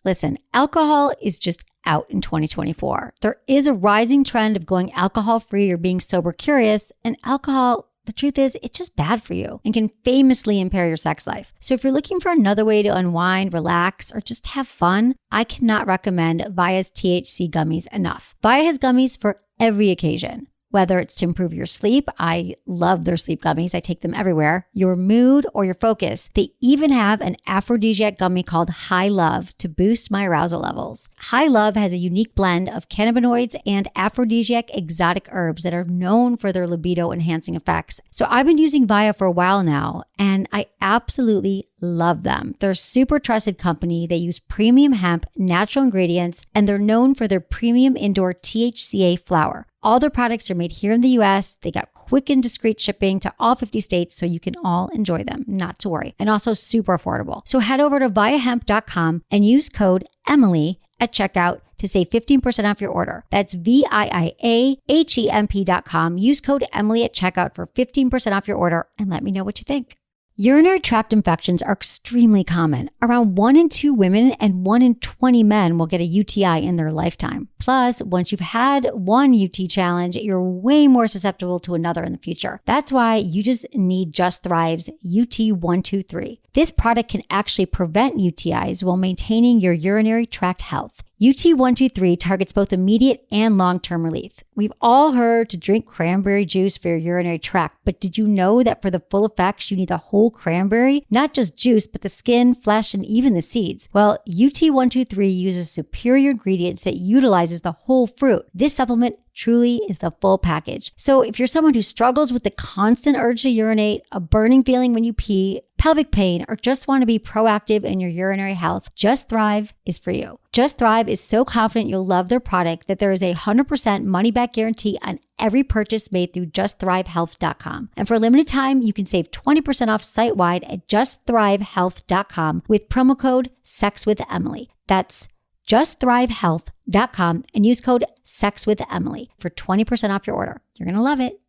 Listen, alcohol is just out in 2024. There is a rising trend of going alcohol-free or being sober curious, and alcohol, the truth is, it's just bad for you and can famously impair your sex life. So if you're looking for another way to unwind, relax, or just have fun, I cannot recommend Via's THC gummies enough. Via has gummies for every occasion. Whether it's to improve your sleep, I love their sleep gummies. I take them everywhere. Your mood or your focus. They even have an aphrodisiac gummy called High Love to boost my arousal levels. High Love has a unique blend of cannabinoids and aphrodisiac exotic herbs that are known for their libido enhancing effects. So I've been using Via for a while now, and I absolutely love them. They're a super trusted company. They use premium hemp, natural ingredients, and they're known for their premium indoor THCA flower. All their products are made here in the US. They got quick and discreet shipping to all 50 states, so you can all enjoy them, not to worry. And also super affordable. So head over to viahemp.com and use code Emily at checkout to save 15% off your order. That's VIIAHEMP.com. Use code Emily at checkout for 15% off your order and let me know what you think. Urinary tract infections are extremely common. Around 1 in 2 women and 1 in 20 men will get a UTI in their lifetime. Plus, once you've had one UT challenge, you're way more susceptible to another in the future. That's why you just need Just Thrive's UT123. This product can actually prevent UTIs while maintaining your urinary tract health. UT123 targets both immediate and long-term relief. We've all heard to drink cranberry juice for your urinary tract, but did you know that for the full effects, you need the whole cranberry? Not just juice, but the skin, flesh, and even the seeds. Well, UT123 uses superior ingredients that utilizes the whole fruit. This supplement truly is the full package. So if you're someone who struggles with the constant urge to urinate, a burning feeling when you pee, pelvic pain, or just want to be proactive in your urinary health, Just Thrive is for you. Just Thrive is so confident you'll love their product that there is a 100% money-back guarantee on every purchase made through justthrivehealth.com. And for a limited time, you can save 20% off site-wide at justthrivehealth.com with promo code SEXWithEmily. That's justthrivehealth.com and use code SEXWithEmily for 20% off your order. You're going to love it.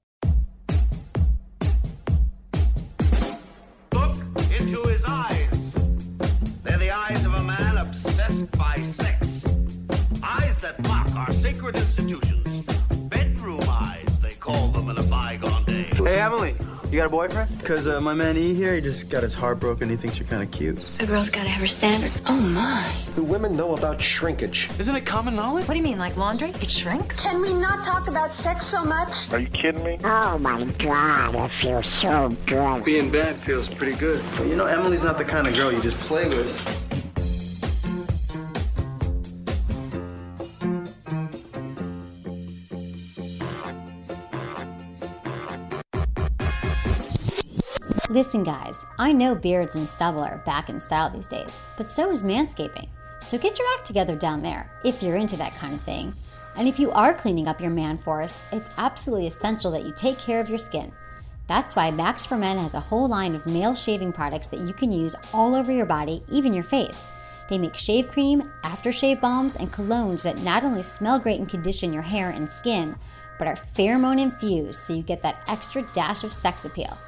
Look into his eyes. They're the eyes of a man obsessed by sex. Eyes that mock our sacred institutions. Bedroom eyes, they call them in a bygone day. Hey, Emily, you got a boyfriend? Because my man E here, he just got his heart broken. He thinks you're kind of cute. A girl's got to have her standards. Oh, my. Do women know about shrinkage? Isn't it common knowledge? What do you mean, like laundry? It shrinks? Can we not talk about sex so much? Are you kidding me? Oh my God, it feels so good. Being bad feels pretty good. But you know, Emily's not the kind of girl you just play with. Listen guys, I know beards and stubble are back in style these days, but so is manscaping. So get your act together down there, if you're into that kind of thing. And if you are cleaning up your man forest, it's absolutely essential that you take care of your skin. That's why Max for Men has a whole line of male shaving products that you can use all over your body, even your face. They make shave cream, aftershave balms, and colognes that not only smell great and condition your hair and skin, but are pheromone infused so you get that extra dash of sex appeal.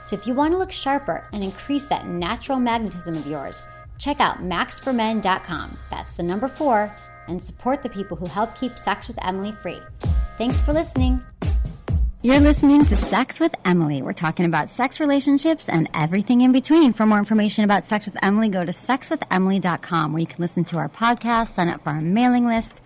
So if you want to look sharper and increase that natural magnetism of yours, check out maxformen.com. That's the number 4, and support the people who help keep Sex with Emily free. Thanks for listening. You're listening to Sex with Emily. We're talking about sex relationships and everything in between. For more information about Sex with Emily, go to sexwithemily.com, where you can listen to our podcast, sign up for our mailing list.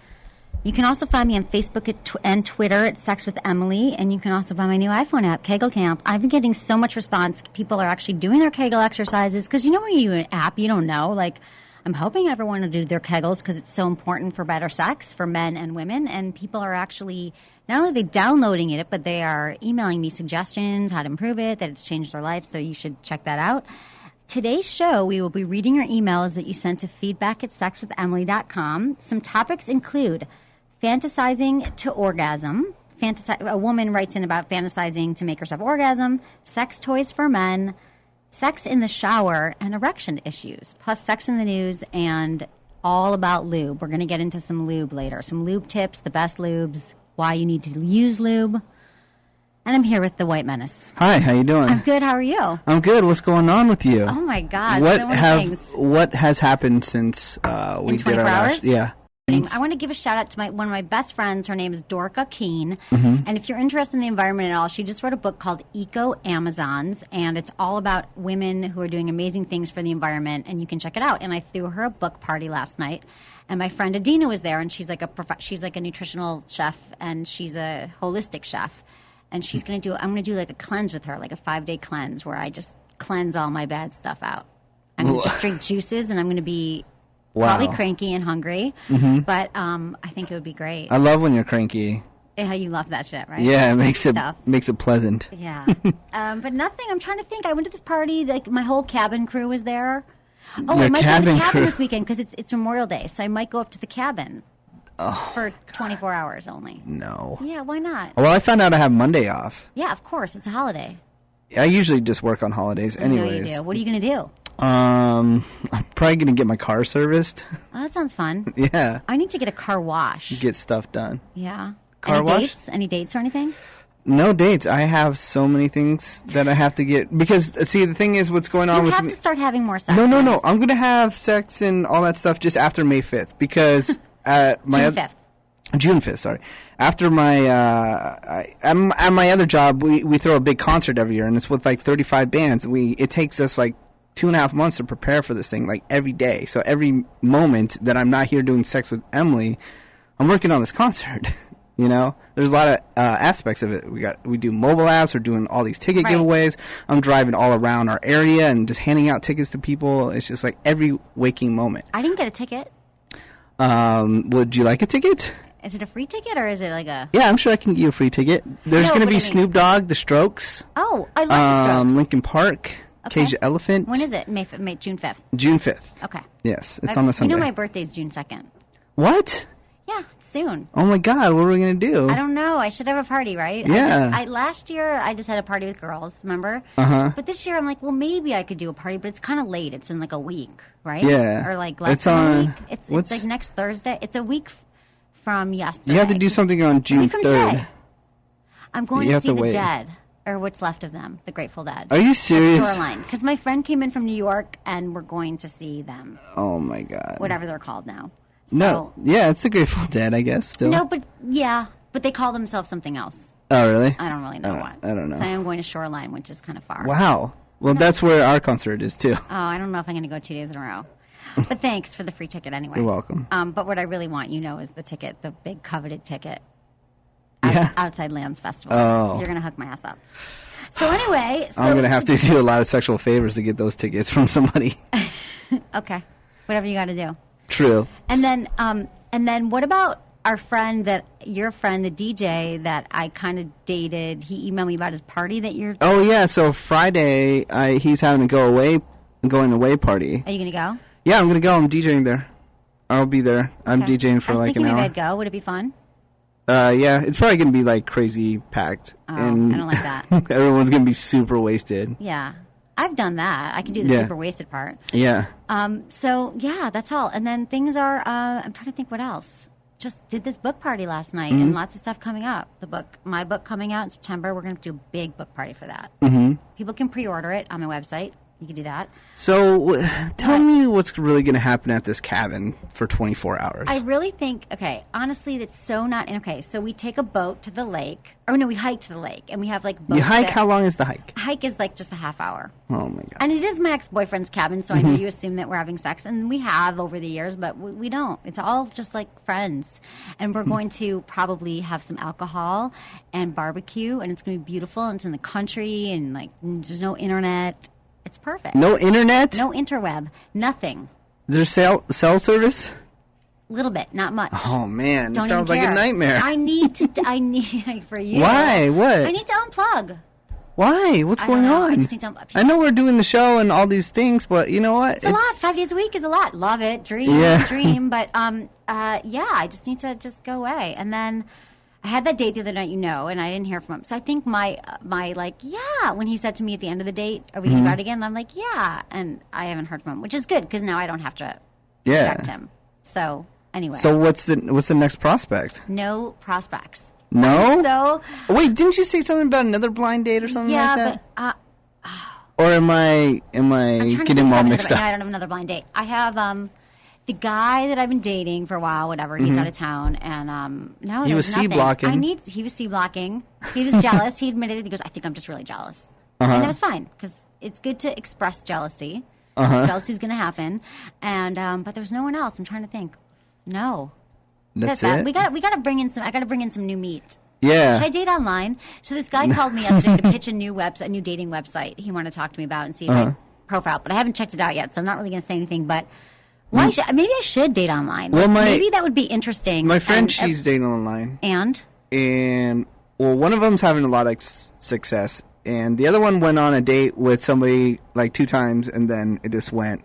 You can also find me on Facebook and Twitter at Sex with Emily, and you can also find my new iPhone app, Kegel Camp. I've been getting so much response. People are actually doing their Kegel exercises, because you know when you do an app, you don't know. Like, I'm hoping everyone will do their Kegels because it's so important for better sex for men and women, and people are actually not only are they downloading it, but they are emailing me suggestions, how to improve it, that it's changed their life, so you should check that out. Today's show, we will be reading your emails that you sent to feedback@sexwithemily.com. Some topics include fantasizing to orgasm. A woman writes in about fantasizing to make herself orgasm, sex toys for men, sex in the shower, and erection issues, plus sex in the news and all about lube. We're going to get into some lube later. Some lube tips, the best lubes, why you need to use lube. And I'm here with the White Menace. Hi, how you doing? I'm good. How are you? I'm good. What's going on with you? Oh my God, so many things. What has happened since we did our last? Yeah. I want to give a shout out to one of my best friends. Her name is Dorka Keene. And if you're interested in the environment at all, she just wrote a book called Eco Amazons, and it's all about women who are doing amazing things for the environment, and you can check it out. And I threw her a book party last night, and my friend Adina was there, and she's like a nutritional chef, and she's a holistic chef, and I'm going to do like a cleanse with her, like a 5-day cleanse where I just cleanse all my bad stuff out. I'm going to just drink juices, and I'm going to be probably cranky and hungry, but I think it would be great. I love when you're cranky. Yeah, you love that shit, right? Yeah, it makes it pleasant. Yeah, but nothing. I'm trying to think. I went to this party. Like my whole cabin crew was there. Oh, I might go to the cabin this weekend because it's Memorial Day, so I might go up to the cabin for 24 hours only. No. Yeah, why not? Well, I found out I have Monday off. Yeah, of course. It's a holiday. I usually just work on holidays anyways. I know you do. What are you going to do? I'm probably going to get my car serviced. Oh, that sounds fun. Yeah. I need to get a car wash. Get stuff done. Yeah. Car wash? Any dates or anything? No dates. I have so many things that I have to get. Because, see, the thing is what's going on with me. You have to start having more sex. No. I'm going to have sex and all that stuff just after May 5th. Because at my June 5th, sorry. After my at my other job, we throw a big concert every year, and it's with like 35 bands. It takes us like 2.5 months to prepare for this thing, like every day. So every moment that I'm not here doing sex with Emily, I'm working on this concert. You know, there's a lot of aspects of it. We do mobile apps. We're doing all these ticket giveaways. I'm driving all around our area and just handing out tickets to people. It's just like every waking moment. I didn't get a ticket. Would you like a ticket? Is it a free ticket or is it like a... Yeah, I'm sure I can get you a free ticket. There's going to be Snoop Dogg, The Strokes. Oh, I love The Strokes. Linkin Park, Cage the Elephant. When is it? June 5th? June 5th. Okay. Yes, it's on a Sunday. You know my birthday's June 2nd. What? Yeah, soon. Oh my God, what are we going to do? I don't know. I should have a party, right? Yeah. Last year, I just had a party with girls, remember? Uh-huh. But this year, I'm like, well, maybe I could do a party, but it's kind of late. It's in like a week, right? Yeah. Or like less than a week. It's like next Thursday. It's a week from yesterday. You have to do something on June 3rd. Today. I'm going to see the Dead, or what's left of them, the Grateful Dead. Are you serious? At Shoreline, because my friend came in from New York, and we're going to see them. Oh my God. Whatever they're called now. So, no, yeah, it's the Grateful Dead, I guess. Still. No, but they call themselves something else. Oh, really? I don't really know what. I don't know. So I am going to Shoreline, which is kind of far. Wow. Well, that's where our concert is too. Oh, I don't know if I'm going to go 2 days in a row. But thanks for the free ticket anyway. You're welcome. But what I really want, is the ticket, the big coveted ticket. Outside Lambs Festival. Oh. You're going to hook my ass up. So anyway. I'm going to have to do a lot of sexual favors to get those tickets from somebody. Okay. Whatever you got to do. True. And then what about your friend, the DJ that I kind of dated? He emailed me about his party that you're... Oh, yeah. So Friday, he's having a going away party. Are you going to go? Yeah, I'm going to go. I'm DJing there. I'll be there. I'm DJing for like an hour. I was thinking maybe I'd go. Would it be fun? Yeah, it's probably going to be like crazy packed. Oh, and I don't like that. Everyone's going to be super wasted. Yeah. I've done that. I can do the super wasted part. Yeah. So, yeah, that's all. And then things are, I'm trying to think what else. Just did this book party last night and lots of stuff coming up. My book coming out in September. We're going to do a big book party for that. Mm-hmm. People can pre-order it on my website. You can do that. So tell me what's really going to happen at this cabin for 24 hours. I really think, honestly, that's so not... Okay, so we take a boat to the lake. Or no, we hike to the lake. And we have like boats. You hike? How long is the hike? Hike is like just a half hour. Oh, my God. And it is my ex-boyfriend's cabin, so I know you assume that we're having sex. And we have over the years, but we don't. It's all just like friends. And we're going to probably have some alcohol and barbecue. And it's going to be beautiful. And it's in the country. And like there's no internet. It's perfect. No internet? No interweb. Nothing. Is there cell service? Little bit, not much. Oh man, Don't it sounds like a nightmare. I need for you. Why? What? I need to unplug. Why? What's going on? I just need to unplug. I know we're doing the show and all these things, but you know what? It's a lot. 5 days a week is a lot. Love it. Dream. But I just need to just go away. And then I had that date the other night, and I didn't hear from him. So I think my when he said to me at the end of the date, are we going to go out again? And I'm like, yeah. And I haven't heard from him, which is good because now I don't have to reject him. So anyway. So what's the next prospect? No prospects. No? So wait, didn't you say something about another blind date or something like that? Yeah, but or am I getting them all mixed up? I don't have another blind date. I have the guy that I've been dating for a while, whatever. He's out of town, and no, he was nothing. C-blocking. He was C-blocking. He was jealous. He admitted it. He goes, I think I'm just really jealous. And that was fine, because it's good to express jealousy. Jealousy's going to happen. And but there's no one else. I'm trying to think. No. That's it? We got to bring in I got to bring in some new meat. Yeah. Should I date online? So this guy called me yesterday to pitch a new dating website he wanted to talk to me about and see my profile. But I haven't checked it out yet, so I'm not really going to say anything. But maybe I should date online. Well, maybe that would be interesting. My friend, she's dating online. And well, one of them's having a lot of success, and the other one went on a date with somebody like 2 times, and then it just went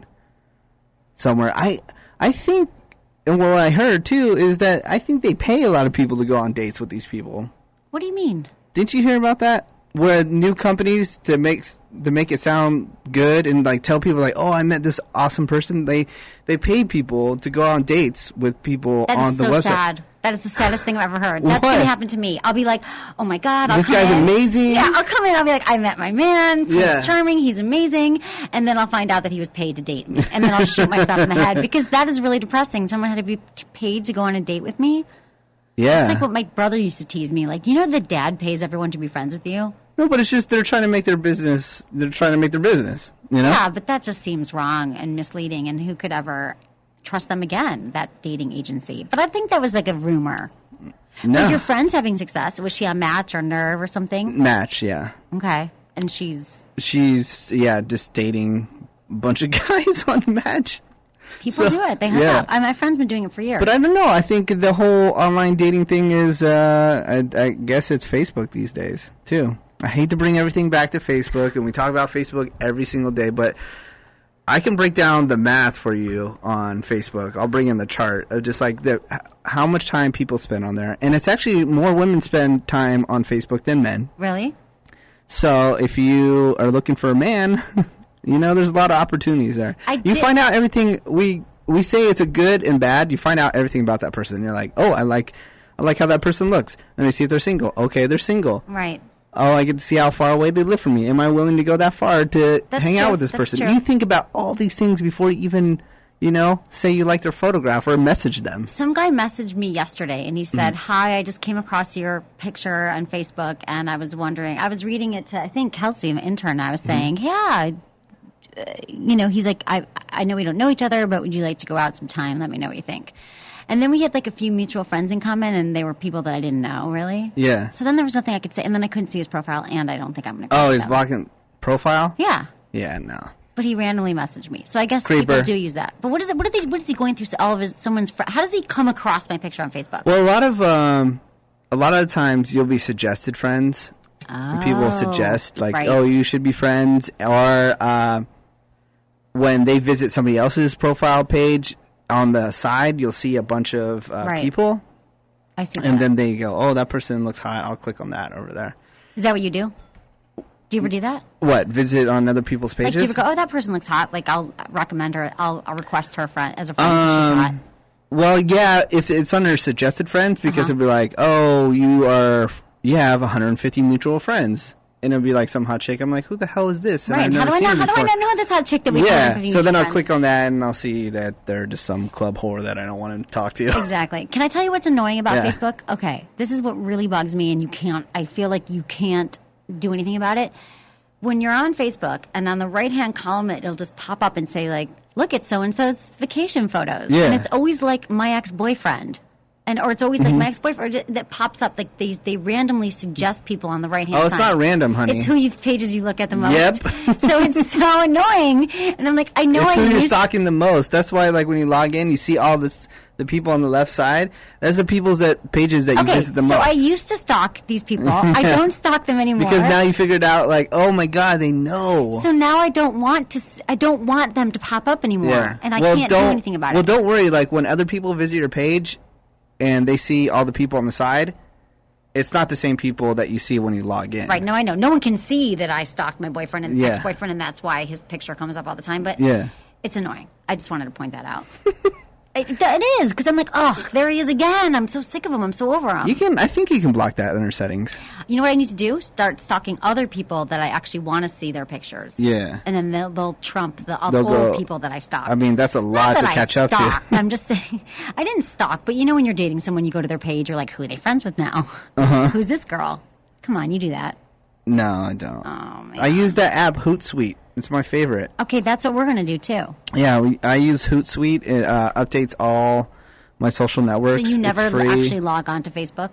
somewhere. I think. And what I heard, too, is that I think they pay a lot of people to go on dates with these people. What do you mean? Didn't you hear about that? Where new companies, to make it sound good and, like, tell people, like, oh, I met this awesome person, they pay people to go on dates with people on the website. That is so sad. That is the saddest thing I've ever heard. That's going to happen to me. I'll be like, oh, my God. This guy's amazing. Yeah, I'll come in. I'll be like, I met my man. He's charming. He's amazing. And then I'll find out that he was paid to date me. And then I'll shoot myself in the head, because that is really depressing. Someone had to be paid to go on a date with me. Yeah. It's like what my brother used to tease me. Like, you know, the dad pays everyone to be friends with you? No, but it's just they're trying to make their business. They're trying to make their business, you know? Yeah, but that just seems wrong and misleading. And who could ever trust them again, that dating agency? But I think that was like a rumor. No. Like your friend's having success. Was she on Match or Nerve or something? Match, yeah. Okay. And she's just dating a bunch of guys on Match. People do it. They hook up. My friend's been doing it for years. But I don't know. I think the whole online dating thing is, I guess it's Facebook these days, too. I hate to bring everything back to Facebook, and we talk about Facebook every single day, but I can break down the math for you on Facebook. I'll bring in the chart of just like how much time people spend on there. And it's actually more women spend time on Facebook than men. Really? So if you are looking for a man, you know, there's a lot of opportunities there. You find out everything. We say it's a good and bad. You find out everything about that person. You're like, oh, I like how that person looks. Let me see if they're single. Okay, they're single. Right. Oh, I get to see how far away they live from me. Am I willing to go that far to hang out with this person? True. You think about all these things before you even, say you like their photograph or message them. Some guy messaged me yesterday, and he said, hi, I just came across your picture on Facebook, and I was wondering, I was reading it to, I think, Kelsey, an intern, I was saying, he's like, I know we don't know each other, but would you like to go out sometime? Let me know what you think. And then we had like a few mutual friends in common, and they were people that I didn't know, really. Yeah. So then there was nothing I could say, and then I couldn't see his profile, and I don't think I'm going to. Oh, he's blocking profile? Yeah. Yeah, no. But he randomly messaged me, so I guess Creeper. people do use that. But what is it? What is he going through? All of his how does he come across my picture on Facebook? Well, a lot of times you'll be suggested friends. And people suggest oh, you should be friends, or when they visit somebody else's profile page. On the side, you'll see a bunch of people. I see that. And then they go, oh, that person looks hot. I'll click on that over there. Is that what you do? Do you ever do that? What? Visit on other people's pages? Like, do you ever go, oh, that person looks hot. Like, I'll recommend her. I'll request her friend as a friend because she's hot. Well, yeah, if it's under suggested friends, because it'll be like, oh, you have 150 mutual friends. And it'll be like some hot chick. I'm like, who the hell is this? And right. How do I not know this hot chick that we Yeah. So then I'll click on that and I'll see that they're just some club whore that I don't want to talk to. Exactly. Can I tell you what's annoying about Facebook? Okay. This is what really bugs me, and I feel like you can't do anything about it. When you're on Facebook and on the right-hand column, it'll just pop up and say, like, look at so-and-so's vacation photos. Yeah. And it's always like my ex-boyfriend. Or it's always like my ex-boyfriend that pops up. Like they randomly suggest people on the right-hand side. Oh, it's not random, honey. It's pages you look at the most. Yep. So it's so annoying. And I'm like, I know it's who you're stalking the most. That's why, like, when you log in, you see all the people on the left side. That's the pages that you visit the most. So I used to stalk these people. I don't stalk them anymore. Because now you figured out, like, oh my God, they know. So now I don't want them to pop up anymore. Yeah. And I can't do anything about it. Well, don't worry. Like, when other people visit your page and they see all the people on the side, it's not the same people that you see when you log in. Right. No, I know. No one can see that I stalked my boyfriend and ex-boyfriend, and that's why his picture comes up all the time. But it's annoying. I just wanted to point that out. It is, because I'm like, oh, there he is again. I'm so sick of him. I'm so over him. I think you can block that under settings. You know what I need to do? Start stalking other people that I actually want to see their pictures. Yeah. And then they'll trump the old people that I stalked. I mean, that's a lot to catch up to. I'm just saying, I didn't stalk, but you know when you're dating someone, you go to their page, you're like, who are they friends with now? Who's this girl? Come on, you do that. No, I don't. Oh, man. I use that app, Hootsuite. It's my favorite. Okay, that's what we're going to do, too. Yeah, I use Hootsuite. It updates all my social networks. So you never actually log on to Facebook?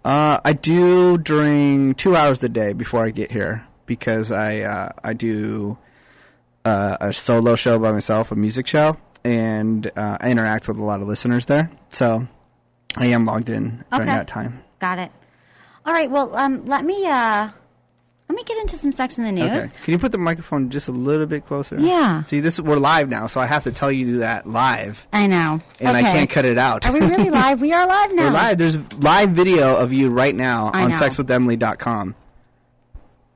I do during 2 hours a day before I get here, because I do a solo show by myself, a music show, and I interact with a lot of listeners there. So I am logged in during that time. Got it. All right, well, let me get into some sex in the news. Okay. Can you put the microphone just a little bit closer? Yeah. See, we're live now, so I have to tell you that live. I know. And I can't cut it out. Are we really live? We are live now. We're live. There's live video of you right now on know. sexwithemily.com.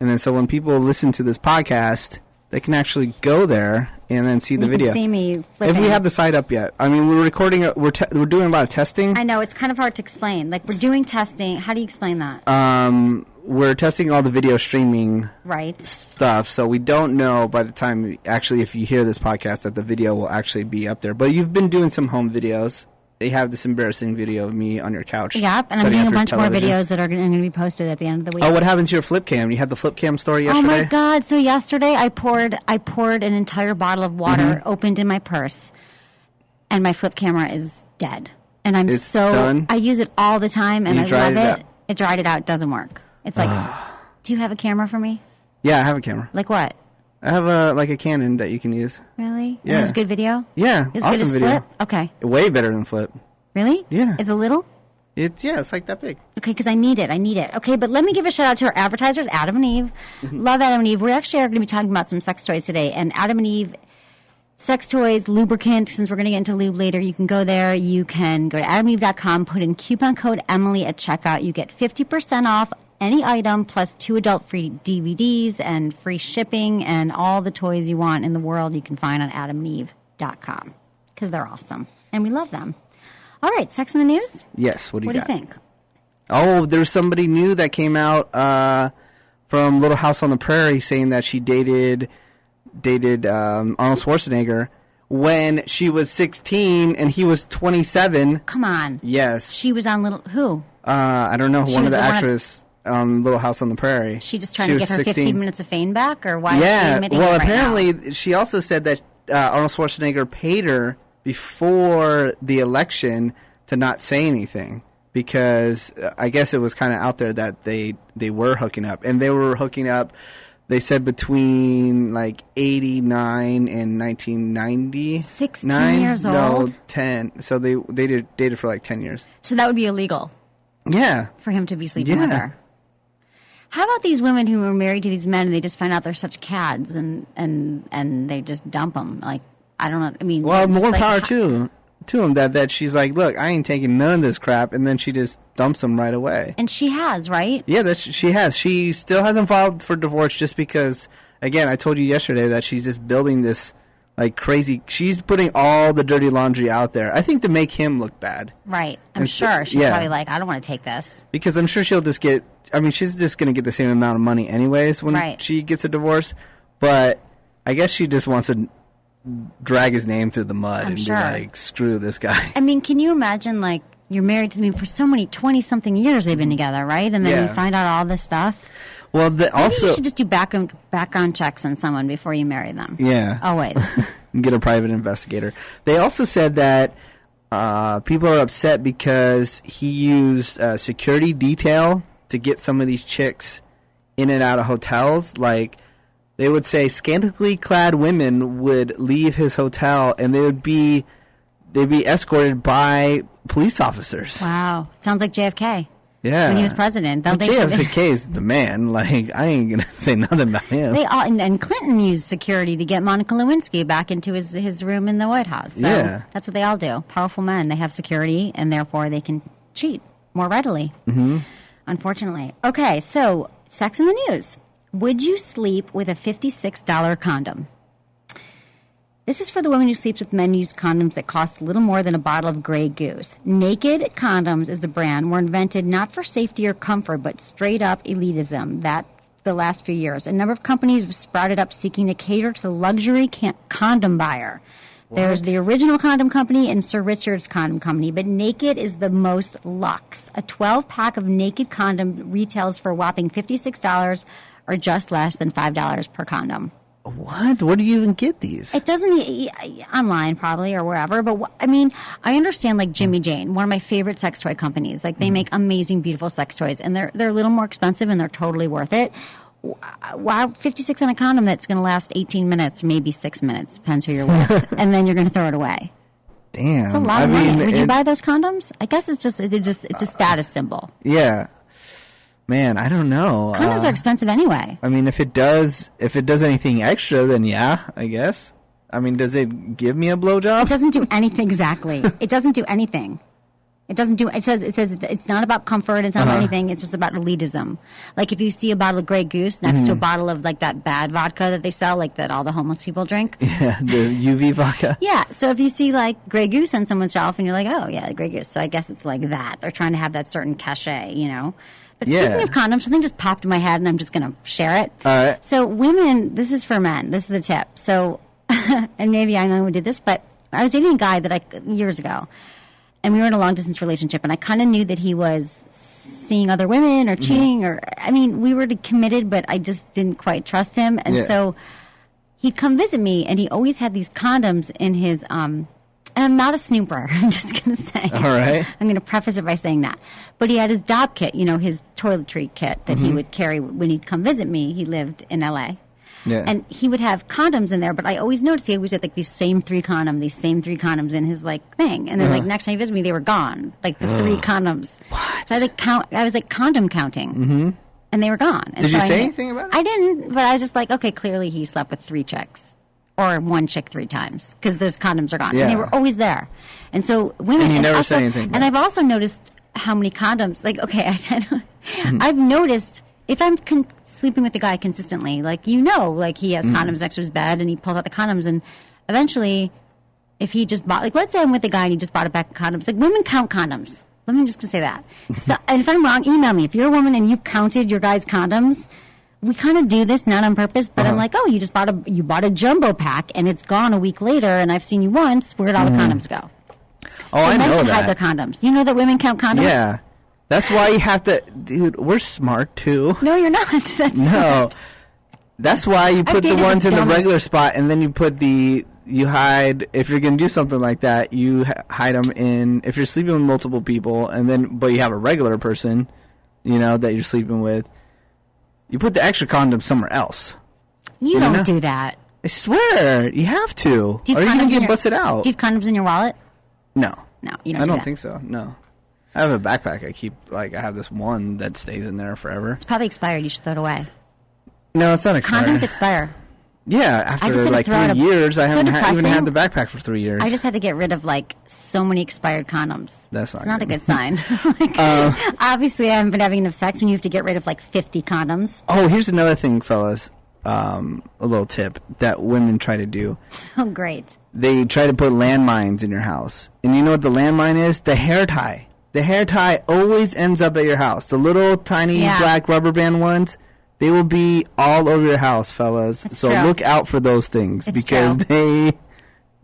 And then so when people listen to this podcast, they can actually go there and then see the video. See me flipping. If we have the site up yet. I mean, we're recording. We're doing a lot of testing. I know, it's kind of hard to explain. Like, we're doing testing. How do you explain that? We're testing all the video streaming right stuff, so we don't know by the time, actually, if you hear this podcast, that the video will actually be up there. But you've been doing some home videos. They have this embarrassing video of me on your couch. Yep, and I'm doing a bunch more videos that are going to be posted at the end of the week. Oh, what happened to your flip cam? You had the flip cam story yesterday? Oh, my God. So yesterday I poured an entire bottle of water, opened in my purse, and my flip camera is dead. And it's done? I use it all the time, and I love it. It dried it out. It doesn't work. It's like, do you have a camera for me? Yeah, I have a camera. Like what? I have a Canon that you can use. Really? Yeah. Is it good video? Yeah, Is awesome good as video. Flip? Okay. Way better than Flip. Really? Yeah. Is it little? It's like that big. Okay, because I need it. Okay, but let me give a shout out to our advertisers, Adam and Eve. Love Adam and Eve. We actually are going to be talking about some sex toys today, and Adam and Eve sex toys, lubricant, since we're going to get into lube later, you can go there. You can go to adamandeve.com, put in coupon code Emily at checkout. You get 50% off any item plus 2 adult-free DVDs and free shipping, and all the toys you want in the world you can find on adamandeve.com, because they're awesome, and we love them. All right, sex in the news? Yes, what do you got? What do you think? Oh, there's somebody new that came out from Little House on the Prairie saying that she dated Arnold Schwarzenegger when she was 16 and he was 27. Come on. Yes. She was on who? I don't know, one of the actresses on Little House on the Prairie. She just trying to get her 15 minutes of fame back, or why is she admitting well, it right apparently now? She also said that Arnold Schwarzenegger paid her before the election to not say anything, because I guess it was kind of out there that they were hooking up, and they were hooking up, they said, between like 89 and 1990. 16 years old? No, 10. So they dated for like 10 years. So that would be illegal. Yeah. For him to be sleeping with her. How about these women who are married to these men and they just find out they're such cads and they just dump them? Like, I don't know. I mean, well, more power to him that she's like, look, I ain't taking none of this crap, and then she just dumps him right away. And she has, right? Yeah, she has. She still hasn't filed for divorce just because, again, I told you yesterday that she's just building this like crazy. She's putting all the dirty laundry out there, I think, to make him look bad. Right. I'm sure. She's probably like, I don't want to take this. Because I'm sure she'll just get, I mean, she's just going to get the same amount of money anyways when she gets a divorce. But I guess she just wants to drag his name through the mud be like, screw this guy. I mean, can you imagine, like, you're married to me for so many 20-something years they've been together, right? And then you find out all this stuff. Well, also you should just do background checks on someone before you marry them. Yeah. Always. Get a private investigator. They also said that people are upset because he used security detail to get some of these chicks in and out of hotels. Like, they would say scantily clad women would leave his hotel and they'd be escorted by police officers. Wow. Sounds like JFK. Yeah. When he was president. JFK is the man. Like, I ain't going to say nothing about him. And Clinton used security to get Monica Lewinsky back into his room in the White House. So that's what they all do. Powerful men. They have security, and therefore they can cheat more readily. Mm-hmm. Unfortunately. Okay, so sex in the news. Would you sleep with a $56 condom? This is for the woman who sleeps with men who use condoms that cost a little more than a bottle of Grey Goose. Naked Condoms is the brand. Were invented not for safety or comfort, but straight up elitism. That the last few years. A number of companies have sprouted up seeking to cater to the luxury condom buyer. There's the original condom company and Sir Richard's condom company, but Naked is the most luxe. A 12-pack of Naked condom retails for a whopping $56 or just less than $5 per condom. What? Where do you even get these? It doesn't online probably or wherever. But I mean, I understand like Jimmy Jane, one of my favorite sex toy companies. Like they make amazing, beautiful sex toys, and they're a little more expensive and they're totally worth it. Wow, 56 on a condom that's going to last 18 minutes, maybe 6 minutes, depends who you're with, and then you're going to throw it away. Damn, it's a lot of money. Would you buy those condoms? I guess it's a status symbol. Yeah. Man, I don't know. Condoms are expensive anyway. I mean, if it does anything extra, then yeah, I guess. I mean, does it give me a blowjob? It doesn't do anything exactly. It doesn't do anything. It says it's not about comfort. It's not about anything. It's just about elitism. Like if you see a bottle of Grey Goose next to a bottle of like that bad vodka that they sell, like that all the homeless people drink. Yeah, the UV vodka. Yeah. So if you see like Grey Goose on someone's shelf and you're like, oh yeah, Grey Goose. So I guess it's like that. They're trying to have that certain cachet, you know. But speaking of condoms, something just popped in my head, and I'm just going to share it. All right. So women, this is for men. This is a tip. So, and maybe I know who did this, but I was dating a guy years ago, and we were in a long-distance relationship, and I kind of knew that he was seeing other women or cheating, or, I mean, we were committed, but I just didn't quite trust him. And so he'd come visit me, and he always had these condoms in his, and I'm not a snooper, I'm just going to say. All right. I'm going to preface it by saying that. But he had his DOB kit, you know, his toiletry kit that he would carry when he'd come visit me. He lived in L.A. Yeah. And he would have condoms in there, but I always noticed he always had like these same three condoms in his like thing. And then like next time he visited me, they were gone. Like the 3 condoms. What? So I was like condom counting. Mm-hmm. And they were gone. And Did you say anything about it? I didn't, but I was just like, okay, clearly he slept with 3 chicks. Or 1 chick 3 times, because those condoms are gone. Yeah. And they were always there. And so women... And you never say anything. And I've also noticed how many condoms... Like, okay, I've noticed if I'm sleeping with a guy consistently, like, you know, like he has condoms next to his bed and he pulls out the condoms, and eventually, if he just bought... Like, let's say I'm with a guy and he just bought a pack of condoms. Like, women count condoms. Let me just say that. So, and if I'm wrong, email me. If you're a woman and you've counted your guy's condoms... We kind of do this, not on purpose, but I'm like, oh, you bought a jumbo pack, and it's gone a week later, and I've seen you once. Where'd all the condoms go? Oh, I know that. Men should hide their condoms. You know that women count condoms? Yeah. That's why you have to... Dude, we're smart, too. No, you're not. That's no. That's why you put the ones in the regular spot, and then you put you hide... If you're going to do something like that, you hide them in... If you're sleeping with multiple people, but you have a regular person, you know, that you're sleeping with, you put the extra condom somewhere else. You don't do that. I swear, you have to. Or you're going to get busted out. Do you have condoms in your wallet? No. No, you don't. I don't think so. No. I have a backpack. I keep I have this one that stays in there forever. It's probably expired. You should throw it away. No, it's not expired. Condoms expire. Yeah, after like 3 years, I haven't even had the backpack for 3 years. I just had to get rid of like so many expired condoms. That's not a good sign. Obviously, I haven't been having enough sex when you have to get rid of like 50 condoms. Oh, here's another thing, fellas. A little tip that women try to do. Oh, great. They try to put landmines in your house. And you know what the landmine is? The hair tie. The hair tie always ends up at your house. The little tiny black rubber band ones. They will be all over your house, fellas. So look out for those things because they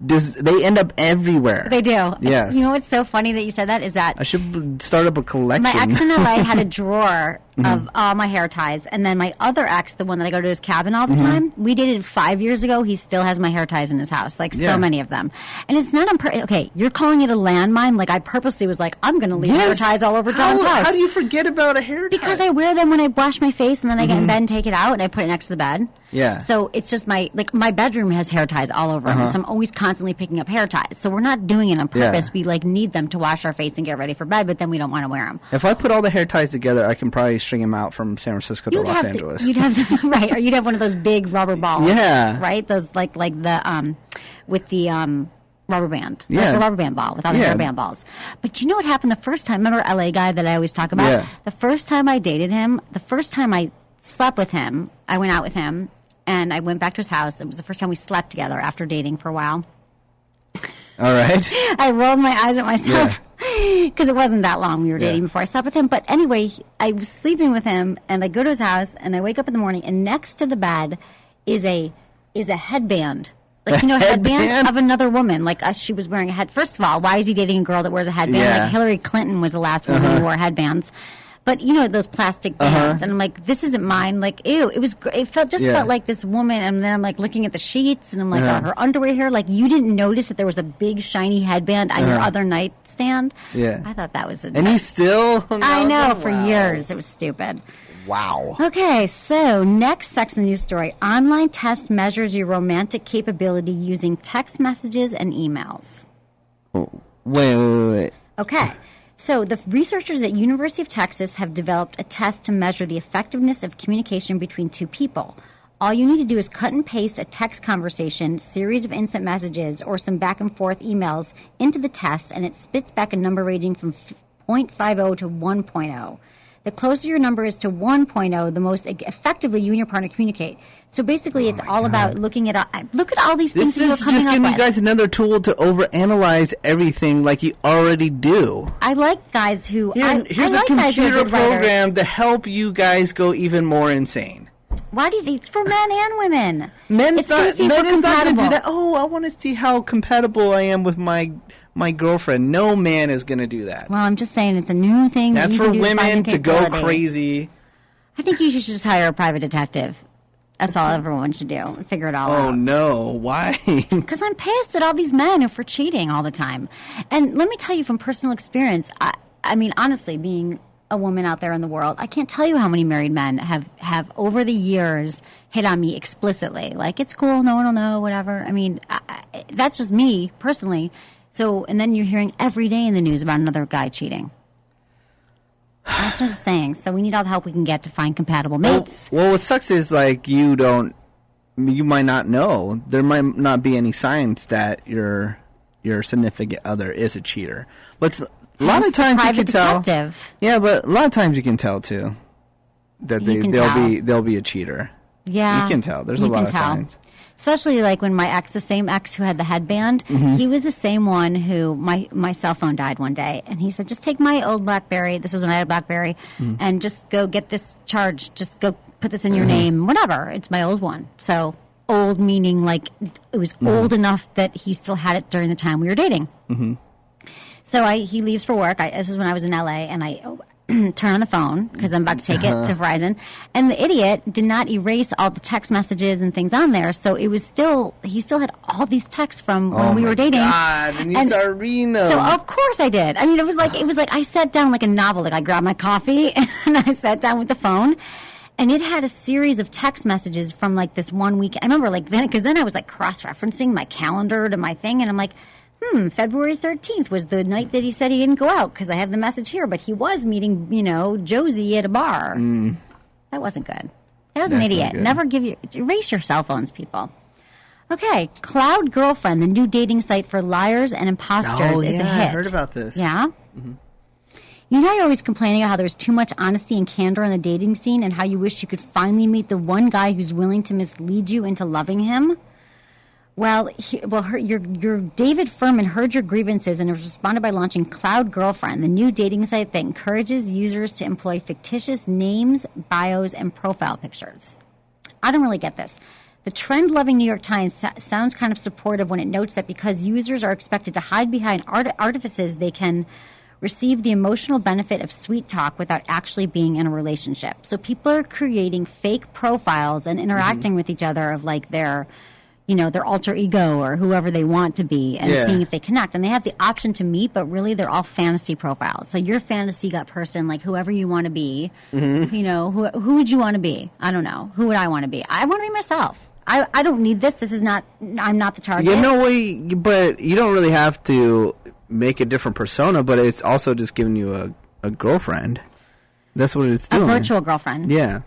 end up everywhere. They do. Yes. You know what's so funny that you said that is that I should start up a collection. My ex in LA had a drawer of all my hair ties, and then my other ex, the one that I go to his cabin all the time, we dated 5 years ago. He still has my hair ties in his house, like so many of them. And it's not on okay, you're calling it a landmine. Like I purposely was like, I'm going to leave hair ties all over John's house. How do you forget about a hair tie? Because I wear them when I wash my face, and then I get in bed and take it out, and I put it next to the bed. Yeah. So it's just my bedroom has hair ties all over it, so I'm always constantly picking up hair ties. So we're not doing it on purpose. We need them to wash our face and get ready for bed, but then we don't want to wear them. If I put all the hair ties together, I can probably string them out from San Francisco to Los Angeles. You'd have right, or you'd have one of those big rubber balls. Yeah. Right? Those like the with the rubber band. Yeah. Like the rubber band ball with all the rubber band balls. But you know what happened the first time? Remember LA guy that I always talk about? Yeah. The first time I dated him, the first time I slept with him, I went out with him, and I went back to his house. It was the first time we slept together after dating for a while. All right. I rolled my eyes at myself because it wasn't that long we were dating before I slept with him. But anyway, I was sleeping with him, and I go to his house, and I wake up in the morning, and next to the bed is a headband. Like, headband of another woman. Like, she was wearing a head. First of all, why is he dating a girl that wears a headband? Yeah. Like, Hillary Clinton was the last woman who wore headbands. But, those plastic bands. And I'm like, this isn't mine. Like, ew. It felt like this woman. And then I'm like looking at the sheets, and I'm like, her underwear here. Like, you didn't notice that there was a big shiny headband on your other nightstand? Yeah. I thought that was And you still? I know, for years. It was stupid. Wow. Okay, so next Sex in the News story. Online test measures your romantic capability using text messages and emails. Oh, wait. Okay. So the researchers at University of Texas have developed a test to measure the effectiveness of communication between two people. All you need to do is cut and paste a text conversation, series of instant messages, or some back and forth emails into the test, and it spits back a number ranging from 0.50 to 1.0. The closer your number is to 1.0, the most effectively you and your partner communicate. So basically, it's all about looking at all these things that you're coming up with. This is just giving you guys another tool to overanalyze everything like you already do. I like guys who... Here's a computer program to help you guys go even more insane. Why do you think? It's for men and women. Men is not going to do that. Oh, I want to see how compatible I am with my girlfriend. No man is going to do that. Well, I'm just saying it's a new thing. That's for women to go crazy. I think you should just hire a private detective. That's all everyone should do. Figure it all out. Oh, no. Why? Because I'm pissed at all these men who for cheating all the time. And let me tell you from personal experience, I mean, honestly, being a woman out there in the world, I can't tell you how many married men have over the years hit on me explicitly. Like, it's cool, no one will know, whatever. I mean, that's just me, personally. So, and then you're hearing every day in the news about another guy cheating. That's what I'm just saying. So we need all the help we can get to find compatible mates. Well, what sucks is, like, you might not know. There might not be any signs that your significant other is a cheater. But a lot of times you can tell. Yeah, but a lot of times you can tell too that they'll be a cheater. Yeah, you can tell. There's a lot of signs. Especially like when my ex, the same ex who had the headband, he was the same one who my cell phone died one day, and he said, "Just take my old BlackBerry. This is when I had a BlackBerry, and just go get this charged. Just go put this in your name. Whatever. It's my old one." So old meaning like it was old enough that he still had it during the time we were dating. So he leaves for work. This is when I was in LA, and I turn on the phone because I'm about to take it to Verizon. And the idiot did not erase all the text messages and things on there. So he still had all these texts from when we were dating. God, and you started reading them. So of course I did. I mean, it was like I sat down like a novel. Like I grabbed my coffee and I sat down with the phone. And it had a series of text messages from like this one week. I remember like then, because then I was like cross-referencing my calendar to my thing. And I'm like, February 13th was the night that he said he didn't go out because I have the message here, but he was meeting, Josie at a bar. That wasn't good. That was an idiot. Never erase your cell phones, people. Okay, Cloud Girlfriend, the new dating site for liars and imposters, is a hit. I heard about this. Yeah? You know, you're always complaining about how there's too much honesty and candor in the dating scene and how you wish you could finally meet the one guy who's willing to mislead you into loving him? Well, your David Furman heard your grievances and has responded by launching Cloud Girlfriend, the new dating site that encourages users to employ fictitious names, bios, and profile pictures. I don't really get this. The trend-loving New York Times sounds kind of supportive when it notes that because users are expected to hide behind artifices, they can receive the emotional benefit of sweet talk without actually being in a relationship. So people are creating fake profiles and interacting with each other of like their alter ego or whoever they want to be and seeing if they connect. And they have the option to meet, but really they're all fantasy profiles. So your fantasy gut person, like whoever you want to be, who would you want to be? I don't know. Who would I want to be? I want to be myself. I don't need this. I'm not the target. But you don't really have to make a different persona, but it's also just giving you a girlfriend. That's what it's doing. A virtual girlfriend. Yeah.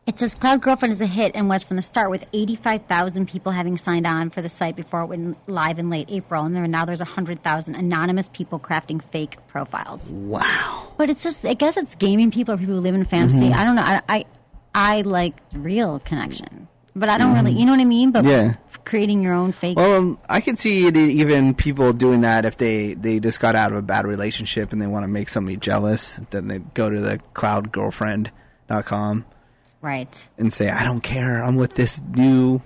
It says Cloud Girlfriend is a hit and was from the start with 85,000 people having signed on for the site before it went live in late April. And now there's 100,000 anonymous people crafting fake profiles. Wow. But it's just, I guess it's gaming people or people who live in fantasy. I don't know. I like real connection. but I don't really, you know what I mean? But Yeah. creating your own fake. Well, I could see it, even people doing that if they just got out of a bad relationship and they want to make somebody jealous. Then they go to the cloudgirlfriend.com. Right. And say, I don't care. I'm with this new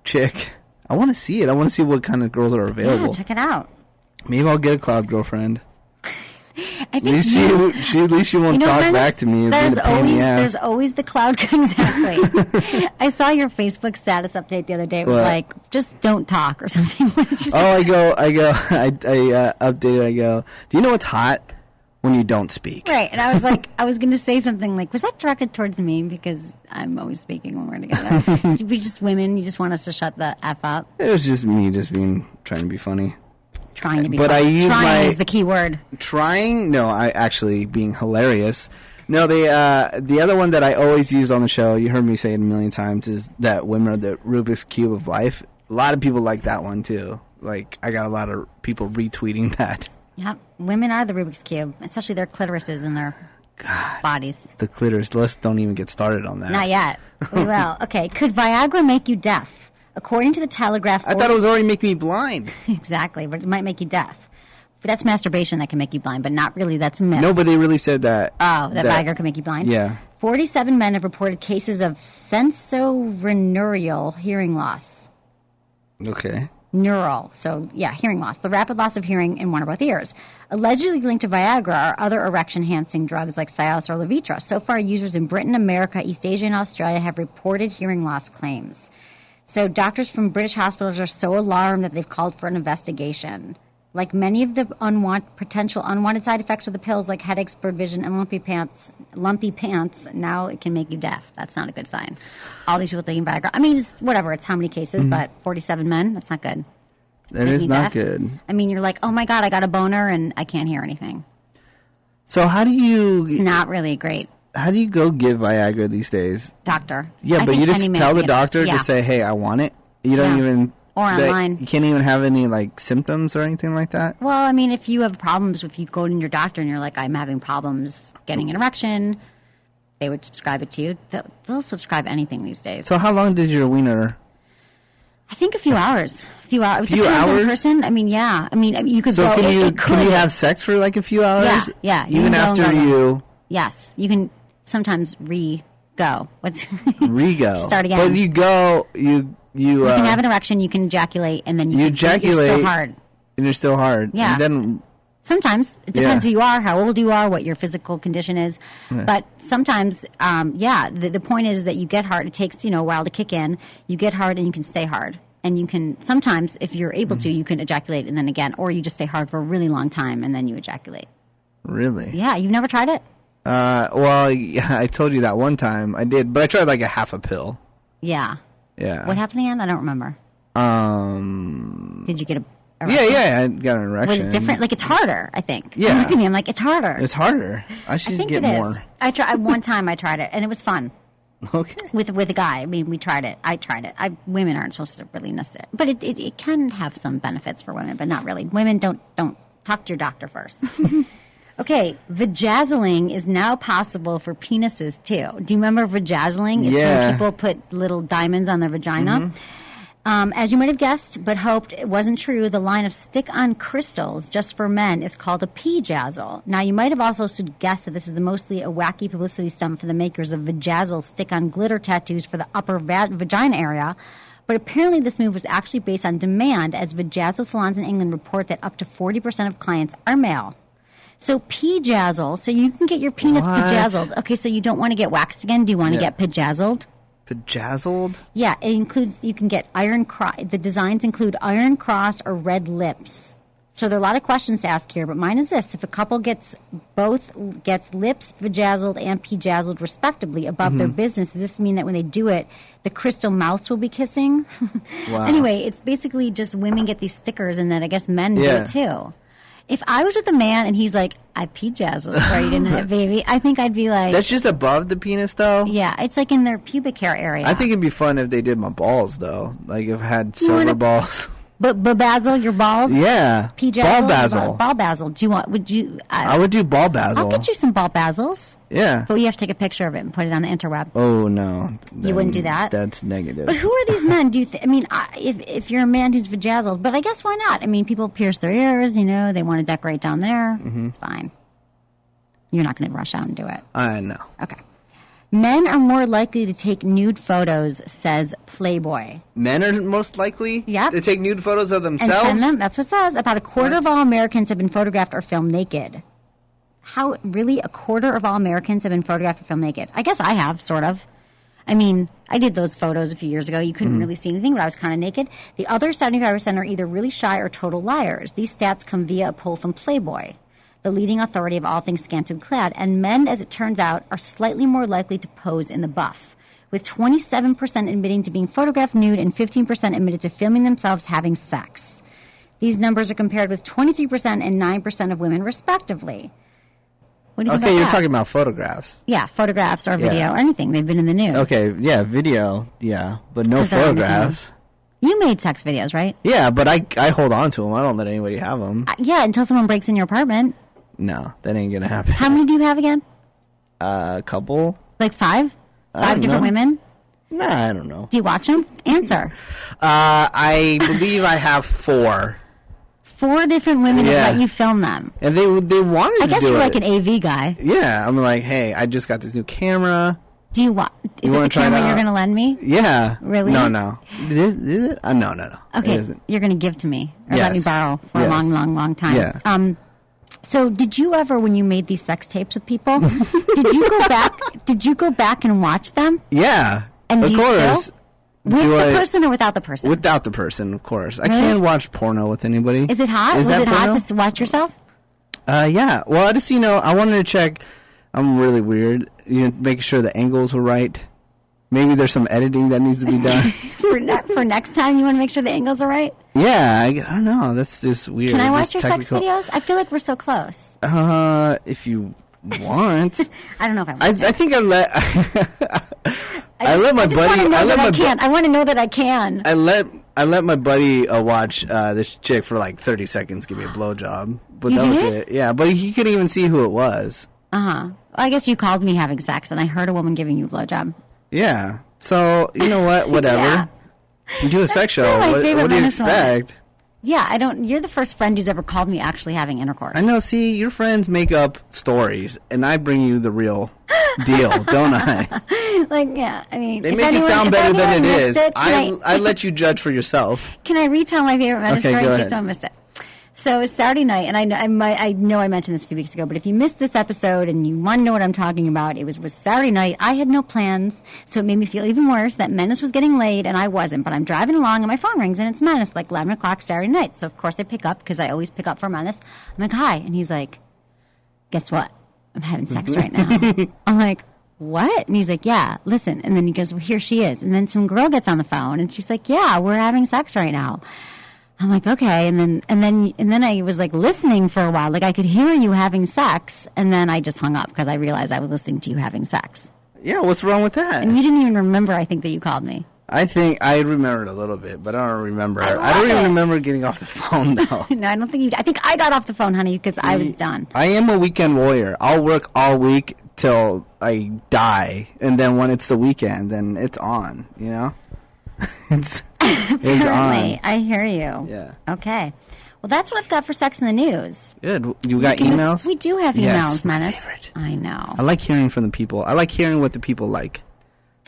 chick. I want to see it. I want to see what kind of girls are available. Yeah, check it out. Maybe I'll get a cloud girlfriend. I think at least she won't talk back to me. There's always the cloud. Exactly. I saw your Facebook status update the other day. It was like, just don't talk or something. I updated. I go, do you know what's hot? When you don't speak. Right. And I was like, I was going to say something like, was that directed towards me? Because I'm always speaking when we're together. We just women. You just want us to shut the F up. It was just me trying to be funny. Trying to be funny. I use trying is the key word. Trying? No, I actually being hilarious. No, the other one that I always use on the show, you heard me say it a million times, is that women are the Rubik's Cube of life. A lot of people like that one too. Like, I got a lot of people retweeting that. Yeah, women are the Rubik's Cube, especially their clitorises and their bodies. The clitoris. Let's don't even get started on that. Not yet. We will. Okay. Could Viagra make you deaf? According to the Telegraph... I thought it was already making me blind. Exactly, but it might make you deaf. But that's masturbation that can make you blind, but not really. That's myth. No, but they really said that. Oh, that Viagra can make you blind? Yeah. 47 men have reported cases of sensorineural hearing loss. Okay. Neural. So, yeah, hearing loss. The rapid loss of hearing in one or both ears. Allegedly linked to Viagra are other erection-enhancing drugs like Cialis or Levitra. So far, users in Britain, America, East Asia, and Australia have reported hearing loss claims. So doctors from British hospitals are so alarmed that they've called for an investigation. Like many of the potential unwanted side effects of the pills, like headaches, blurred vision, and lumpy pants, now it can make you deaf. That's not a good sign. All these people taking Viagra. I mean, it's whatever. It's how many cases, but 47 men, that's not good. That is not good. I mean, you're like, oh my God, I got a boner and I can't hear anything. So how do you... It's not really great. How do you go get Viagra these days? Doctor. Yeah, but you just tell the doctor to say, hey, I want it. You don't even... Or online. You can't even have any, like, symptoms or anything like that? Well, I mean, if you have problems, if you go to your doctor and you're like, I'm having problems getting an erection, they would subscribe it to you. They'll subscribe anything these days. So how long did your wiener... I think a few hours. A few hours. Few hours? On person. I mean, yeah. I mean, you could so go... Can you have sex for, like, a few hours? Yeah. Even after you... Yes. You can sometimes re-go. Re-go. Start again. But you go... You can have an erection, you can ejaculate, and then you ejaculate, you're still hard. And you're still hard. Yeah. And then, sometimes. It depends who you are, how old you are, what your physical condition is. Yeah. But sometimes, the point is that you get hard. It takes, a while to kick in. You get hard and you can stay hard. And you can, sometimes, if you're able to, you can ejaculate and then again. Or you just stay hard for a really long time and then you ejaculate. Really? Yeah. You've never tried it? Well, yeah, I told you that one time. I did. But I tried like a half a pill. Yeah. Yeah. What happened again? I don't remember. Did you get a erection? Yeah, I got an erection. Was it different? Like, it's harder, I think. Yeah. Look at me. I'm like, it's harder. It's harder. I should get more. I tried one time. I tried it, and it was fun. Okay. With a guy. I mean, we tried it. I tried it. Women aren't supposed to really miss it, but it can have some benefits for women, but not really. Women don't talk to your doctor first. Okay, vajazzling is now possible for penises, too. Do you remember vajazzling? It's when people put little diamonds on their vagina. Mm-hmm. As you might have guessed, but hoped it wasn't true, the line of stick-on crystals just for men is called a P-jazzle. Now, you might have also guessed that this is mostly a wacky publicity stunt for the makers of vajazzle stick-on glitter tattoos for the upper vagina area. But apparently this move was actually based on demand, as vajazzle salons in England report that up to 40% of clients are male. So P-jazzle, so you can get your penis pajazzled. Okay, so you don't want to get waxed again. Do you want to get pajazzled? Pajazzled? Yeah, it includes, you can get the designs include iron cross or red lips. So there are a lot of questions to ask here, but mine is this. If a couple gets lips vajazzled and P-jazzled respectively above their business, does this mean that when they do it, the crystal mouths will be kissing? Wow. Anyway, it's basically just women get these stickers and then I guess men do it too. If I was with a man and he's like, I P-jazzled before you didn't have a baby, I think I'd be like... That's just above the penis, though? Yeah, it's like in their pubic hair area. I think it'd be fun if they did my balls, though. Like, if I had silver balls. Basil, your balls? Yeah. Ball basil. Ball basil. I would do ball basil. I'll get you some ball basils. Yeah. But you have to take a picture of it and put it on the interweb. Oh, no. You wouldn't do that? That's negative. But who are these men? If you're a man who's vajazzled, but I guess why not? I mean, people pierce their ears, they want to decorate down there. Mm-hmm. It's fine. You're not going to rush out and do it. I know. Okay. Men are more likely to take nude photos, says Playboy. Men are most likely to take nude photos of themselves? And send them. That's what it says. About a quarter of all Americans have been photographed or filmed naked. How, really? A quarter of all Americans have been photographed or filmed naked? I guess I have, sort of. I mean, I did those photos a few years ago. You couldn't really see anything, but I was kind of naked. The other 75% are either really shy or total liars. These stats come via a poll from Playboy, the leading authority of all things scantily clad, and men, as it turns out, are slightly more likely to pose in the buff, with 27% admitting to being photographed nude and 15% admitted to filming themselves having sex. These numbers are compared with 23% and 9% of women, respectively. What do you think about you're that? talking about photographs. Yeah, photographs or video or anything. They've been in the news. Okay, yeah, video, but no photographs. You made sex videos, right? Yeah, but I hold on to them. I don't let anybody have them. Yeah, until someone breaks in your apartment. No, that ain't gonna happen. How many do you have again? A couple. Like 5? 5 different women? Nah, I don't know. Do you watch them? Answer. I believe I have 4. 4 different women that let you film them. And they wanted to do it. I guess you're like an AV guy. Yeah, I'm like, hey, I just got this new camera. Do you want? Is it the camera you're going to lend me? Yeah. Really? No. Is it? No. Okay, you're going to give to me or let me borrow for a long, long, long time. Yeah. So did you ever, when you made these sex tapes with people, did you go back and watch them? Yeah. And of course. Still? With the person or without the person? Without the person, of course. Really? I can't watch porno with anybody. Is it hot? Was it hot to watch yourself? Yeah. Well, I just, I wanted to check. I'm really weird. Making sure the angles were right. Maybe there's some editing that needs to be done. For next time, you want to make sure the angles are right? Yeah. I don't know. That's just weird. Can I watch your sex videos? I feel like we're so close. If you want. I don't know if I want to. I think I let my buddy. I want to know that I can. I let my buddy watch this chick for like 30 seconds give me a blowjob. But that was it. Yeah, but he couldn't even see who it was. Well, I guess you called me having sex, and I heard a woman giving you a blowjob. Yeah. So you know what? Whatever. Yeah. You do a sex show. What do you expect? Yeah, I don't. You're the first friend who's ever called me actually having intercourse. I know. See, your friends make up stories, and I bring you the real deal, don't I? I mean, they make it sound better than it is. I let you judge for yourself. Can I retell my favorite meta story in case someone missed it? So it was Saturday night, and I know I mentioned this a few weeks ago, but if you missed this episode and you want to know what I'm talking about, it was Saturday night. I had no plans, so it made me feel even worse that Menace was getting laid and I wasn't. But I'm driving along and my phone rings and it's Menace, like 11 o'clock Saturday night. So of course I pick up because I always pick up for Menace. I'm like, hi. And he's like, guess what? I'm having sex right now. I'm like, what? And he's like, yeah, listen. And then he goes, well, here she is. And then some girl gets on the phone and she's like, yeah, we're having sex right now. I'm like, okay. And then I was like listening for a while. Like I could hear you having sex. And then I just hung up because I realized I was listening to you having sex. Yeah. What's wrong with that? And you didn't even remember, I think, that you called me. I think I remembered a little bit, but I don't remember. I don't even remember getting off the phone, though. No, I don't think you did. I think I got off the phone, honey, because I was done. I am a weekend warrior. I'll work all week till I die. And then when it's the weekend, then it's on, It's Apparently, I hear you. Yeah. Okay. Well, that's what I've got for Sex in the News. Good. You got emails? We do have emails, yes, Menace. my favorite. I know. I like hearing from the people. I like hearing what the people like.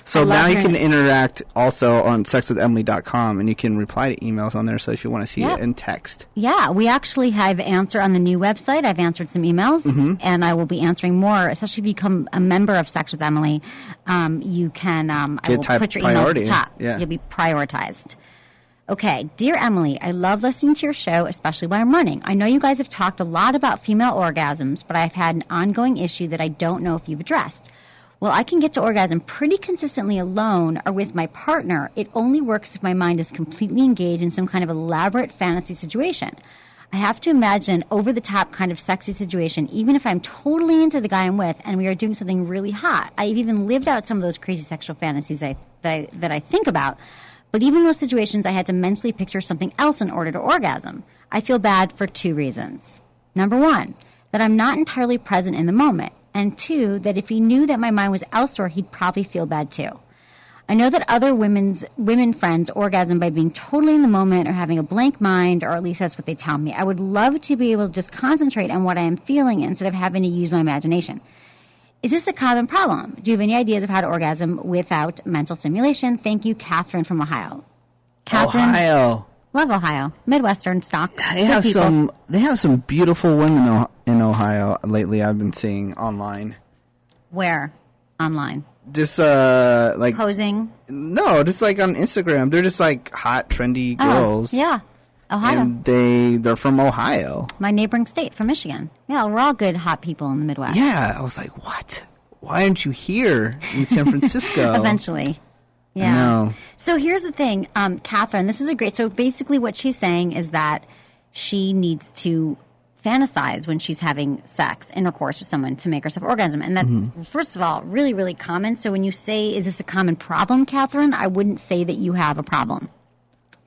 So now you can interact also on sexwithemily.com, and you can reply to emails on there. So if you want to see it in text. Yeah, we actually have answer on the new website. I've answered some emails, and I will be answering more. Especially if you become a member of Sex with Emily, you can. I will put your emails at the top. Yeah. You'll be prioritized. Okay, dear Emily, I love listening to your show, especially when I'm running. I know you guys have talked a lot about female orgasms, but I've had an ongoing issue that I don't know if you've addressed. Well, I can get to orgasm pretty consistently alone or with my partner. It only works if my mind is completely engaged in some kind of elaborate fantasy situation. I have to imagine an over-the-top kind of sexy situation, even if I'm totally into the guy I'm with and we are doing something really hot. I've even lived out some of those crazy sexual fantasies that I think about. But even in those situations, I had to mentally picture something else in order to orgasm. I feel bad for 2 reasons. Number 1, that I'm not entirely present in the moment. And 2, that if he knew that my mind was elsewhere, he'd probably feel bad too. I know that other women friends orgasm by being totally in the moment or having a blank mind, or at least that's what they tell me. I would love to be able to just concentrate on what I am feeling instead of having to use my imagination. Is this a common problem? Do you have any ideas of how to orgasm without mental stimulation? Thank you, Catherine from Ohio. Catherine, Ohio. Love Ohio. Midwestern stock. They have some beautiful women in Ohio lately. I've been seeing online. Where? Online. Just like posing. No, just like on Instagram. They're just like hot, trendy girls. Yeah, Ohio. And they're from Ohio. My neighboring state, from Michigan. Yeah, we're all good, hot people in the Midwest. Yeah, I was like, what? Why aren't you here in San Francisco? Eventually. Yeah. I know. So here's the thing, Catherine. This is a great. So basically, what she's saying is that she needs to fantasize when she's having sex, intercourse with someone to make herself orgasm. And that's, first of all, really, really common. So when you say, is this a common problem, Catherine, I wouldn't say that you have a problem.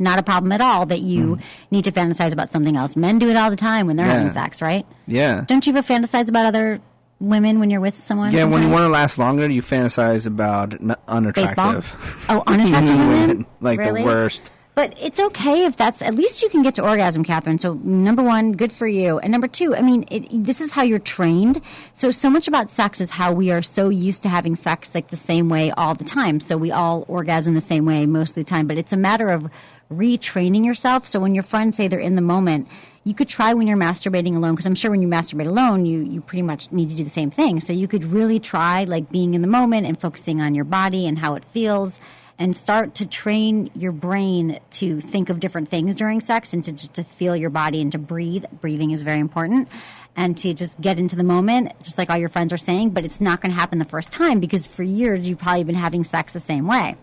Not a problem at all that you need to fantasize about something else. Men do it all the time when they're having sex, right? Yeah. Don't you ever fantasize about other women when you're with someone? Yeah, sometimes? when you want to last longer, you fantasize about unattractive. Baseball? Oh, unattractive women? Like really? the worst. But it's okay if that's, at least you can get to orgasm, Catherine. So number 1, good for you. And number 2, I mean, this is how you're trained. So much about sex is how we are so used to having sex like the same way all the time. So we all orgasm the same way most of the time. But it's a matter of retraining yourself. So when your friends say they're in the moment, you could try when you're masturbating alone, because I'm sure when you masturbate alone, you pretty much need to do the same thing. So you could really try like being in the moment and focusing on your body and how it feels, and start to train your brain to think of different things during sex and to feel your body and to breathe. Breathing is very important. And to just get into the moment, just like all your friends are saying, but it's not going to happen the first time because for years you've probably been having sex the same way.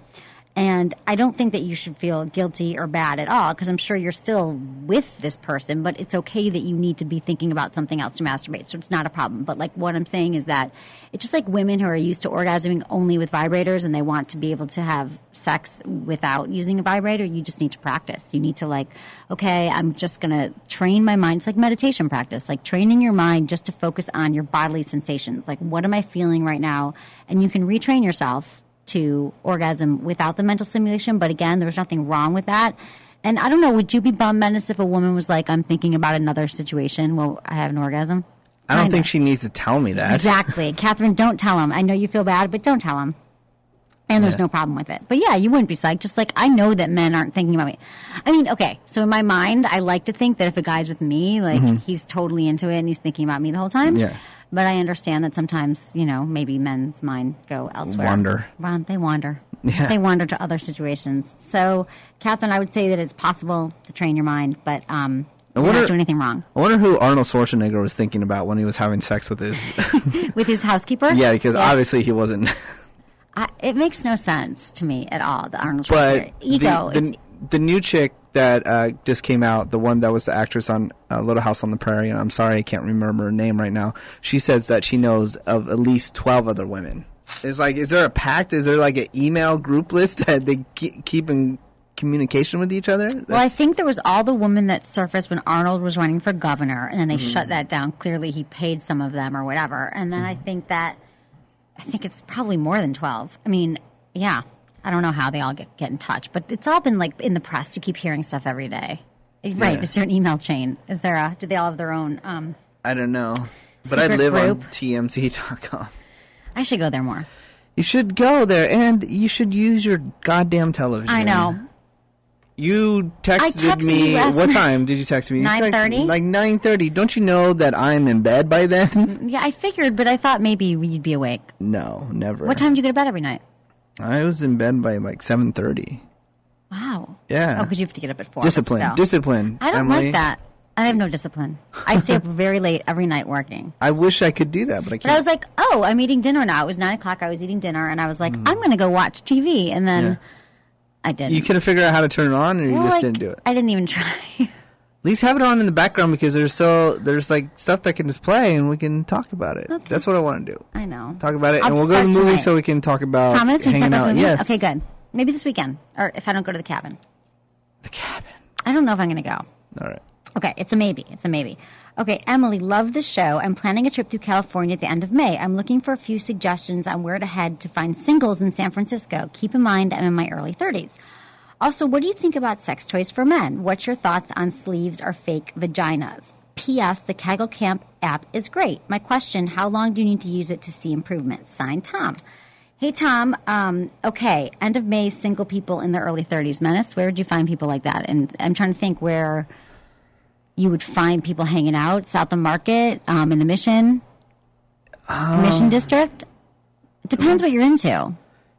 And I don't think that you should feel guilty or bad at all, because I'm sure you're still with this person, but it's okay that you need to be thinking about something else to masturbate. So it's not a problem. But like what I'm saying is that it's just like women who are used to orgasming only with vibrators and they want to be able to have sex without using a vibrator. You just need to practice. You need to like, okay, I'm just going to train my mind. It's like meditation practice, like training your mind just to focus on your bodily sensations. Like, what am I feeling right now? And you can retrain yourself to orgasm without the mental stimulation. But again, there's nothing wrong with that. And I don't know, would you be bummed, Menace, if a woman was like, I'm thinking about another situation while I have an orgasm? I don't think she needs to tell me that. Exactly. Catherine, don't tell him. I know you feel bad, but don't tell him. And there's no problem with it. But yeah, you wouldn't be psyched. Just like, I know that men aren't thinking about me. I mean, okay, so in my mind, I like to think that if a guy's with me, like, he's totally into it and he's thinking about me the whole time. Yeah. But I understand that sometimes, you know, maybe men's mind go elsewhere. They wander. Yeah. They wander to other situations. So, Catherine, I would say that it's possible to train your mind, but you're not doing anything wrong. I wonder who Arnold Schwarzenegger was thinking about when he was having sex with his... with his housekeeper? Yeah, because obviously he wasn't... It makes no sense to me at all, the Arnold Schwarzenegger. Ego. The new chick that just came out, the one that was the actress on Little House on the Prairie, and I'm sorry I can't remember her name right now, she says that she knows of at least 12 other women. It's like, is there a pact? Is there like an email group list that they keep in communication with each other? Well, I think there was all the women that surfaced when Arnold was running for governor, and then they shut that down. Clearly he paid some of them or whatever. And then I think it's probably more than 12. I mean, yeah. I don't know how they all get in touch, but it's all been like in the press. You keep hearing stuff every day. Right. Is there an email chain? Do they all have their own I don't know. But I live group? on TMZ.com. I should go there more. You should go there, and you should use your goddamn television. I know. You texted me. What time did you text me? 9:30? Like 9:30. Don't you know that I'm in bed by then? Yeah, I figured, but I thought maybe you'd be awake. No, never. What time do you go to bed every night? I was in bed by like 7:30. Wow. Yeah. Oh, because you have to get up at 4. Discipline. I don't Emily. like that. I have no discipline. I stay up very late every night working. I wish I could do that, but I can't. But I was like, oh, I'm eating dinner now. It was 9 o'clock. I was eating dinner, and I was like, I'm going to go watch TV. And then I didn't. You couldn't figure out how to turn it on, or you just didn't do it? I didn't even try. At least have it on in the background, because there's like stuff that can display, and we can talk about it. Okay. That's what I want to do. I know. Talk about it, I'll and we'll go to the movie tonight. so we can talk about Promise? hanging out. Yes. Okay, good. Maybe this weekend, or if I don't go to the cabin. The cabin. I don't know if I'm going to go. All right. Okay, it's a maybe. Okay, Emily, love the show. I'm planning a trip through California at the end of May. I'm looking for a few suggestions on where to head to find singles in San Francisco. Keep in mind, I'm in my early 30s. Also, what do you think about sex toys for men? What's your thoughts on sleeves or fake vaginas? P.S. The Kegel Camp app is great. My question, how long do you need to use it to see improvements? Signed, Tom. Hey, Tom. Okay, end of May, single people in their early 30s. Menace, where would you find people like that? And I'm trying to think where you would find people hanging out. South of Market, in the Mission District. It depends what you're into.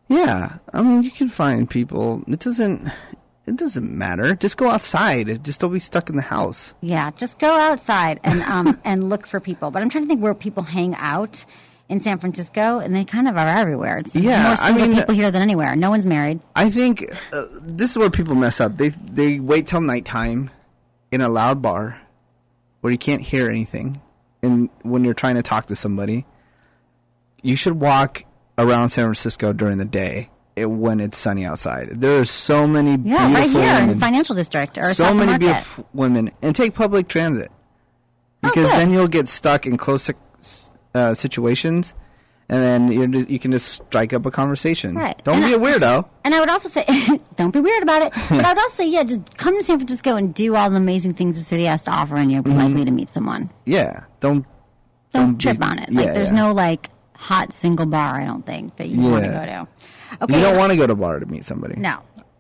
Yeah, I mean, you can find people. It doesn't matter. Just go outside. Just don't be stuck in the house. Yeah, just go outside and and look for people. But I'm trying to think where people hang out in San Francisco, and they kind of are everywhere. It's more single people here than anywhere. No one's married. I think this is where people mess up. They wait till nighttime in a loud bar where you can't hear anything, and when you're trying to talk to somebody, you should walk around San Francisco during the day when it's sunny outside. There are so many beautiful right here women, in the Financial District or so South many Market. beautiful women, and take public transit because then you'll get stuck in close situations, and then you can just strike up a conversation. Right. Don't be a weirdo. And I would also say, don't be weird about it. But I would also say, just come to San Francisco and do all the amazing things the city has to offer, and you're likely to meet someone. Yeah. Don't trip on it. There's no hot single bar, I don't think, that you want to go to. Okay. You don't want to go to a bar to meet somebody. No.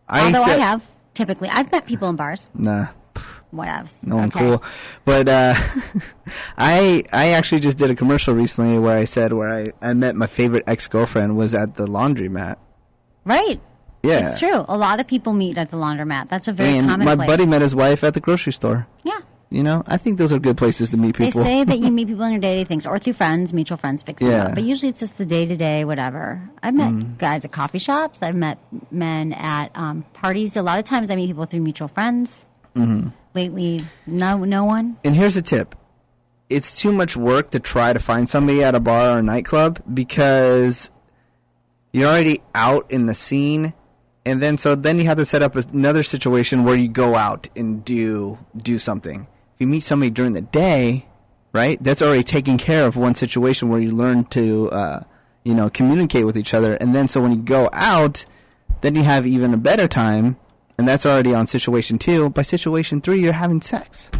Although I have, typically. I've met people in bars. Nah. Whatevs. No one cool. But I actually just did a commercial recently where I said I met my favorite ex-girlfriend was at the laundromat. Right. Yeah. It's true. A lot of people meet at the laundromat. That's a very common place. My buddy met his wife at the grocery store. Yeah. You know, I think those are good places to meet people. They say that you meet people in your day-to-day things or through friends, mutual friends fix it up. But usually it's just the day-to-day, whatever. I've met guys at coffee shops. I've met men at parties. A lot of times I meet people through mutual friends. Mm-hmm. Lately, no one. And here's a tip. It's too much work to try to find somebody at a bar or a nightclub because you're already out in the scene. And then you have to set up another situation where you go out and do something. If you meet somebody during the day, right, that's already taking care of one situation where you learn to, communicate with each other. And then so when you go out, then you have even a better time. And that's already on situation 2. By situation 3, you're having sex.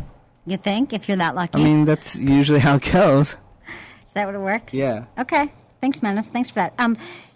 You think, if you're that lucky? I mean, that's usually how it goes. Is that what it works? Yeah. Okay. Thanks, Menace. Thanks for that.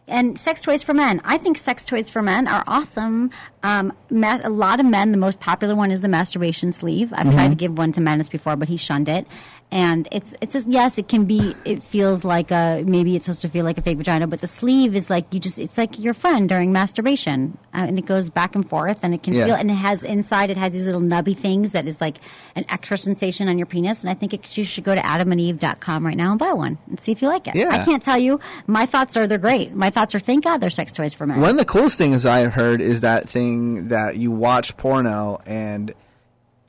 And sex toys for men. I think sex toys for men are awesome. A lot of men, the most popular one is the masturbation sleeve. I've tried to give one to Menace before, but he shunned it. And it's just, yes, it can be, it feels like maybe it's supposed to feel like a fake vagina, but the sleeve is like it's like your friend during masturbation. And it goes back and forth and it can feel, and it has inside, it has these little nubby things that is like an extra sensation on your penis. And I think you should go to adamandeve.com right now and buy one and see if you like it. Yeah. I can't tell you. My thoughts are they're great. My thoughts are thank God they're sex toys for men. One of the coolest things I've heard is that thing that you watch porno and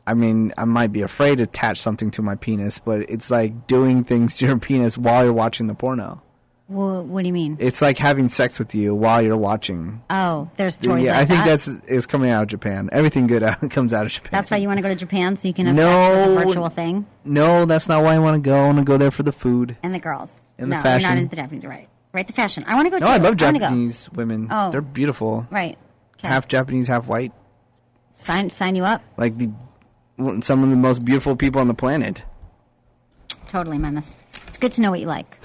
I mean, I might be afraid to attach something to my penis, but it's like doing things to your penis while you're watching the porno. Well, what do you mean? It's like having sex with you while you're watching. Oh, there's toys like that? I think it's coming out of Japan. Everything good comes out of Japan. That's why you want to go to Japan so you can have sex with a virtual thing? No, that's not why I want to go. I want to go there for the food. And the girls. And the fashion. You're not into the Japanese, right? Right, the fashion. I want to go too. No, I love Japanese women. Oh. They're beautiful. Right. Okay. Half Japanese, half white. Sign you up. Like some of the most beautiful people on the planet. Totally, Menace. It's good to know what you like.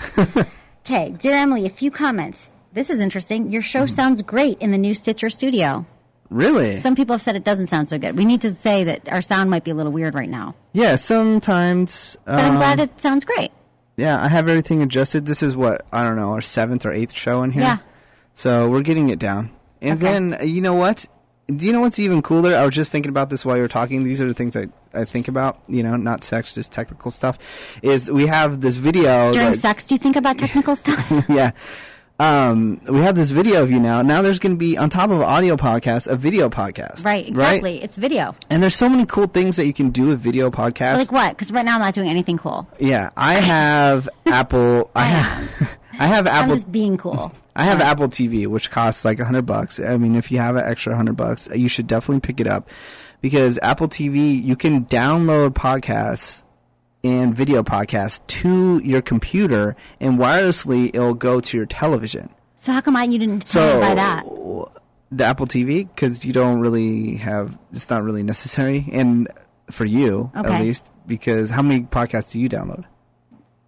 Okay, dear Emily, a few comments. This is interesting. Your show sounds great in the new Stitcher studio. Really? Some people have said it doesn't sound so good. We need to say that our sound might be a little weird right now. Yeah, sometimes. But I'm glad it sounds great. Yeah, I have everything adjusted. This is our 7th or 8th show in here. Yeah. So we're getting it down. And then, you know what? Do you know what's even cooler? I was just thinking about this while you were talking. These are the things I think about, not sex, just technical stuff, is we have this video. During sex, do you think about technical stuff? Yeah. We have this video of you now. Now there's going to be, on top of audio podcast, a video podcast. Right, exactly. Right? It's video. And there's so many cool things that you can do with video podcasts. Like what? Because right now I'm not doing anything cool. Yeah. I have Apple. I have Apple. I'm just being cool. I have Apple TV, which costs like $100. I mean, if you have an extra $100, you should definitely pick it up because Apple TV, you can download podcasts and video podcasts to your computer, and wirelessly it'll go to your television. So how come you didn't tell me buy that? The Apple TV, because you don't really have, it's not really necessary, and for you at least, because how many podcasts do you download?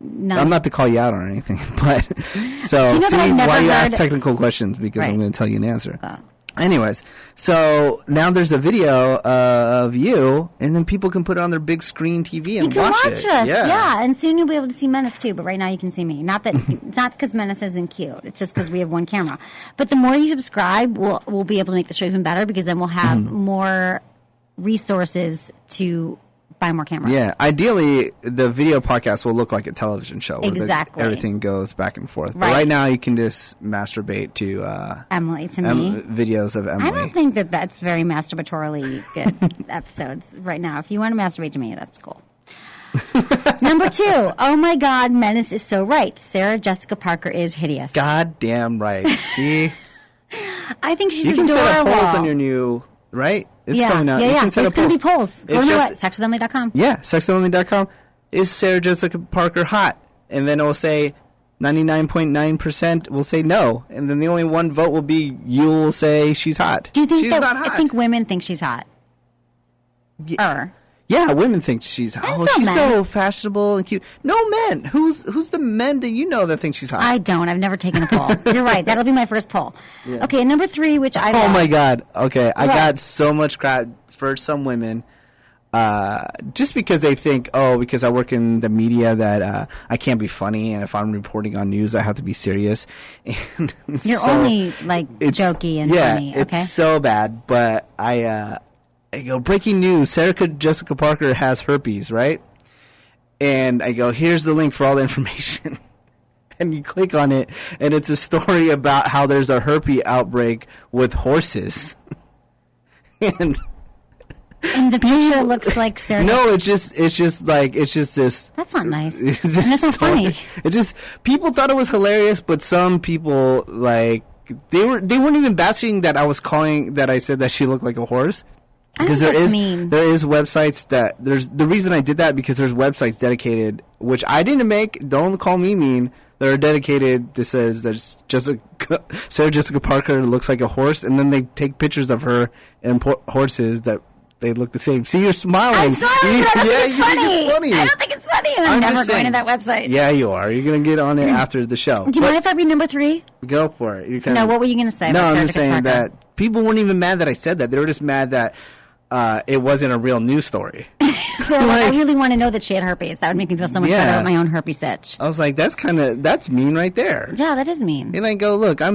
No. I'm not to call you out on anything, but so you know why you ask technical questions, because I'm going to tell you an answer. Anyways, so now there's a video of you, and then people can put it on their big screen TV and watch it. Us, yeah. And soon you'll be able to see Menace too, but right now you can see me. Not that it's not because Menace isn't cute. It's just because we have one camera. But the more you subscribe, we'll be able to make the show even better because then we'll have more resources to buy more cameras. Yeah, ideally, the video podcast will look like a television show. Exactly. Everything goes back and forth. Right. But right now, you can just masturbate to Emily, to me. Videos of Emily. I don't think that's very masturbatorily good episodes right now. If you want to masturbate to me, that's cool. Number 2. Oh my God, Menace is so right. Sarah Jessica Parker is hideous. Goddamn right. See? I think she's adorable. You can set up polls on your new, right? It's coming out. Yeah. There's going to be polls. Go to sexwithemily.com. Yeah, sexwithemily.com. Is Sarah Jessica Parker hot? And then it will say 99.9% will say no. And then the only one vote will be you will say she's hot. Do you think she's not hot? I think women think she's hot. Yeah, women think she's hot. Oh, she's so fashionable and cute. No men. Who's the men that you know that think she's hot? I don't. I've never taken a poll. You're right. That'll be my first poll. Yeah. Okay, number 3, which I Oh my God. Okay, I got so much crap for some women. Just because they think, because I work in the media that I can't be funny, and if I'm reporting on news, I have to be serious. And you're only jokey and funny. Okay, it's so bad. But I go, breaking news: Sarah Jessica Parker has herpes, right? And I go, here's the link for all the information. And you click on it, and it's a story about how there's a herpes outbreak with horses. And the picture looks like Sarah. No, it's just this. That's not nice. And that's not funny. It's just people thought it was hilarious, but some people they weren't even bashing that I said that she looked like a horse. Because there is websites that the reason I did that because there's websites dedicated, which I didn't make. Don't call me mean. That are dedicated. That says there's Sarah Jessica Parker looks like a horse, and then they take pictures of her and horses that they look the same. See, you're smiling. I'm smiling. It's funny. I don't think it's funny, and I'm never going to that website. Yeah, you are. You're going to get on it after the show. Do you mind if I read number 3? Go for it. No, what were you going to say? No, I'm just saying that people weren't even mad that I said that. They were just mad that it wasn't a real news story. So I really want to know that she had herpes. That would make me feel so much better about my own herpes itch. I was like, that's mean right there. Yeah, that is mean. And I go, look, I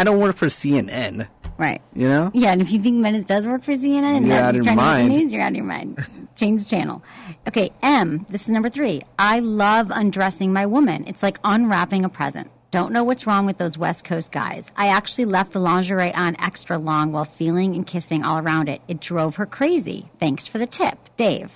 don't work for CNN. Right. You know? Yeah, and if you think Menace does work for CNN and you're trying to make the news, you're out of your mind. Change the channel. Okay, M, this is number 3. I love undressing my woman. It's like unwrapping a present. Don't know what's wrong with those West Coast guys. I actually left the lingerie on extra long while feeling and kissing all around it. It drove her crazy. Thanks for the tip, Dave.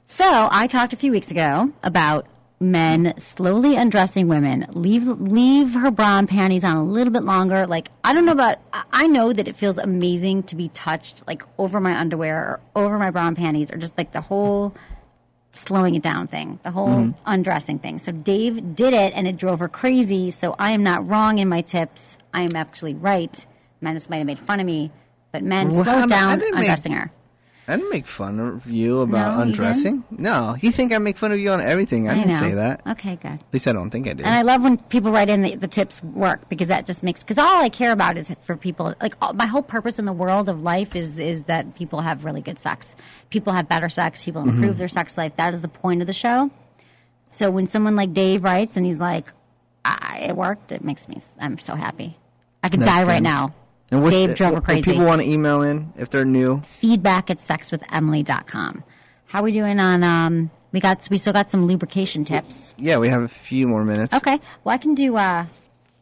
So I talked a few weeks ago about men slowly undressing women. Leave her bra and panties on a little bit longer. I don't know about, I know that it feels amazing to be touched over my underwear or over my bra and panties, or just the whole slowing it down thing, the whole undressing thing. So Dave did it, and it drove her crazy. So I am not wrong in my tips. I am actually right. Menace might have made fun of me, but men slows down undressing her. I didn't make fun of you about undressing. No, you think I make fun of you on everything. I didn't say that. Okay, good. At least I don't think I did. And I love when people write in the tips work, because that just makes, because all I care about is for people, my whole purpose in the world of life is that people have really good sex. People have better sex. People improve their sex life. That is the point of the show. So when someone like Dave writes and he's like, it worked, it makes me, I'm so happy. I could die right now. And Dave drove her crazy. If people want to email in, if they're new, feedback@sexwithemily.com. How are we doing on? We still got some lubrication tips. Yeah, we have a few more minutes. Okay. Well, I can do.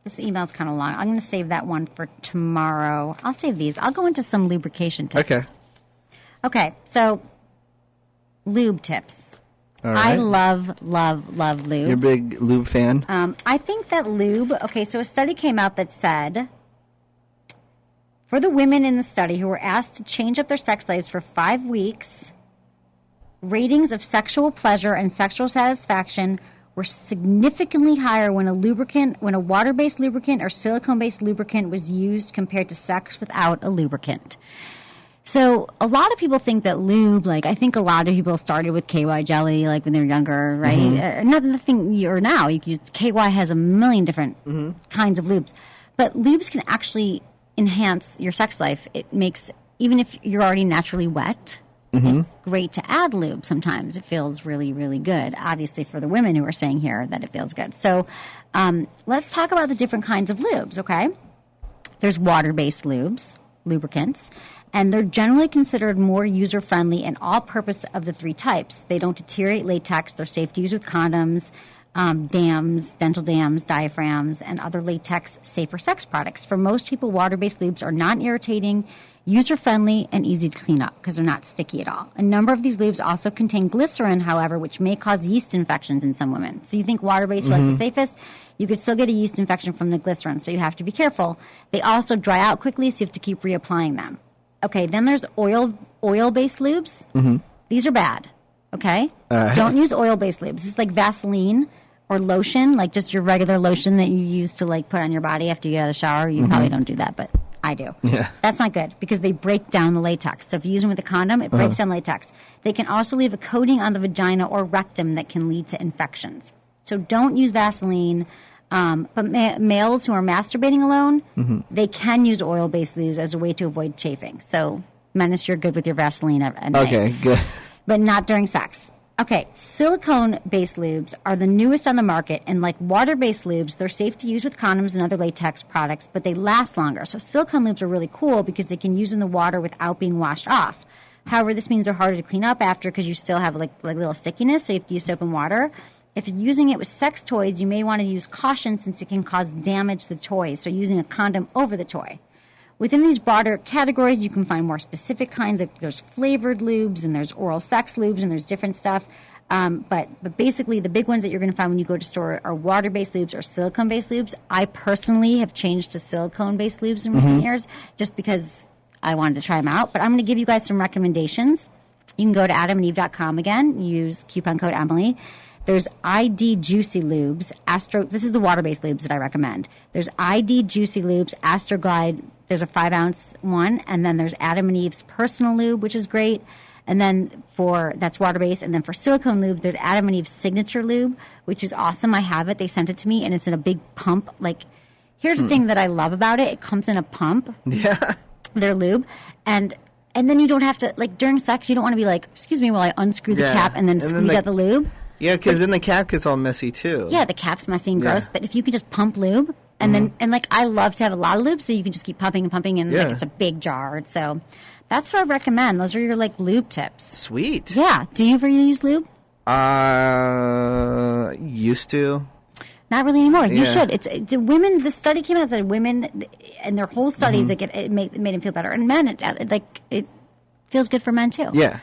This email's kind of long. I'm going to save that one for tomorrow. I'll save these. I'll go into some lubrication tips. Okay. Okay. So, lube tips. All I right. love lube. You're a big lube fan? I think that lube, okay, so a study came out that said for the women in the study who were asked to change up their sex lives for 5 weeks, ratings of sexual pleasure and sexual satisfaction were significantly higher when a water-based lubricant or silicone-based lubricant was used compared to sex without a lubricant. So a lot of people think that lube, like I think a lot of people started with KY jelly, like when they were younger, right? Nothing you're now. You can use KY has a million different kinds of lubes, but lubes can actually enhance your sex life. It makes, even if you're already naturally wet, it's great to add lube. Sometimes it feels really, really good. Obviously, for the women who are saying here that it feels good. So let's talk about the different kinds of lubes. Okay, there's water-based lubricants. And they're generally considered more user-friendly and all-purpose of the 3 types. They don't deteriorate latex. They're safe to use with condoms, dams, dental dams, diaphragms, and other latex safer sex products. For most people, water-based lubes are non-irritating, user-friendly, and easy to clean up because they're not sticky at all. A number of these lubes also contain glycerin, however, which may cause yeast infections in some women. So you think water-based are like the safest? You could still get a yeast infection from the glycerin, so you have to be careful. They also dry out quickly, so you have to keep reapplying them. Okay, then there's oil-based lubes. These are bad, okay? Don't use oil-based lubes. This is like Vaseline or lotion, like just your regular lotion that you use to like put on your body after you get out of the shower. You probably don't do that, but I do. Yeah. That's not good because they break down the latex. So if you use them with a condom, it breaks down latex. They can also leave a coating on the vagina or rectum that can lead to infections. So don't use Vaseline. But males who are masturbating alone, they can use oil-based lubes as a way to avoid chafing. So, Menace, you're good with your Vaseline at night. Okay, good. But not during sex. Okay, silicone-based lubes are the newest on the market, and like water-based lubes, they're safe to use with condoms and other latex products, but they last longer. So silicone lubes are really cool because they can use in the water without being washed off. However, this means they're harder to clean up after because you still have like little stickiness, so you have to use soap and water. If you're using it with sex toys, you may want to use caution since it can cause damage to the toy, so using a condom over the toy. Within these broader categories, you can find more specific kinds. Like there's flavored lubes, and there's oral sex lubes, and there's different stuff. But basically, the big ones that you're going to find when you go to store are water-based lubes or silicone-based lubes. I personally have changed to silicone-based lubes in recent years just because I wanted to try them out. But I'm going to give you guys some recommendations. You can go to adamandeve.com again, use coupon code Emily. There's ID Juicy Lubes, this is the water-based lubes that I recommend. There's ID Juicy Lubes, Astroglide, there's a 5-ounce one, and then there's Adam and Eve's Personal Lube, which is great. And then that's water-based, and then for silicone lube, there's Adam and Eve's Signature Lube, which is awesome. I have it. They sent it to me, and it's in a big pump. Like, here's the thing that I love about it. It comes in a pump. Yeah. Their lube, and then you don't have to, like, during sex, you don't want to be like, excuse me while I unscrew the cap and then squeeze out the lube. Yeah, because then the cap gets all messy, too. Yeah, the cap's messy and gross. But if you can just pump lube, and then, like, I love to have a lot of lube, so you can just keep pumping and pumping, and, like, it's a big jar. So that's what I recommend. Those are your, like, lube tips. Sweet. Yeah. Do you ever use lube? Used to. Not really anymore. You should. It's women. The study came out that women, and their whole studies, like, it made them feel better. And men, it feels good for men, too. Yeah.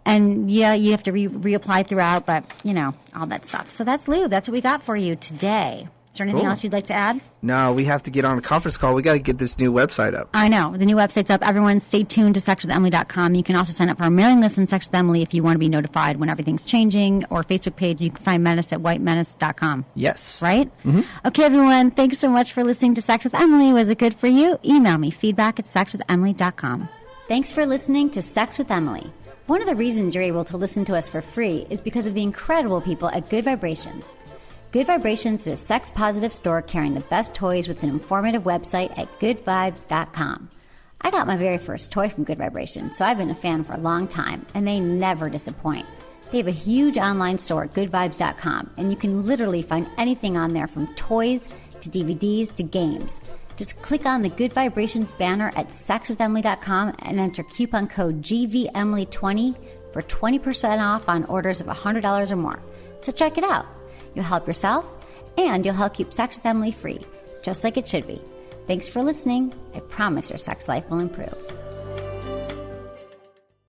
And, yeah, you have to reapply throughout, but, you know, all that stuff. So that's lube. That's what we got for you today. Is there anything else you'd like to add? No, we have to get on a conference call. We got to get this new website up. I know. The new website's up. Everyone stay tuned to sexwithemily.com. You can also sign up for our mailing list on Sex with Emily if you want to be notified when everything's changing, or Facebook page. You can find Menace at whitemenace.com. Yes. Right? Mm-hmm. Okay, everyone. Thanks so much for listening to Sex with Emily. Was it good for you? Email me, feedback at sexwithemily.com. Thanks for listening to Sex with Emily. One of the reasons you're able to listen to us for free is because of the incredible people at Good Vibrations. Good Vibrations is a sex-positive store carrying the best toys with an informative website at goodvibes.com. I got my very first toy from Good Vibrations, so I've been a fan for a long time, and they never disappoint. They have a huge online store at goodvibes.com, and you can literally find anything on there from toys to DVDs to games. Just click on the Good Vibrations banner at sexwithemily.com and enter coupon code GVEmily20 for 20% off on orders of $100 or more. So check it out. You'll help yourself, and you'll help keep Sex with Emily free, just like it should be. Thanks for listening. I promise your sex life will improve.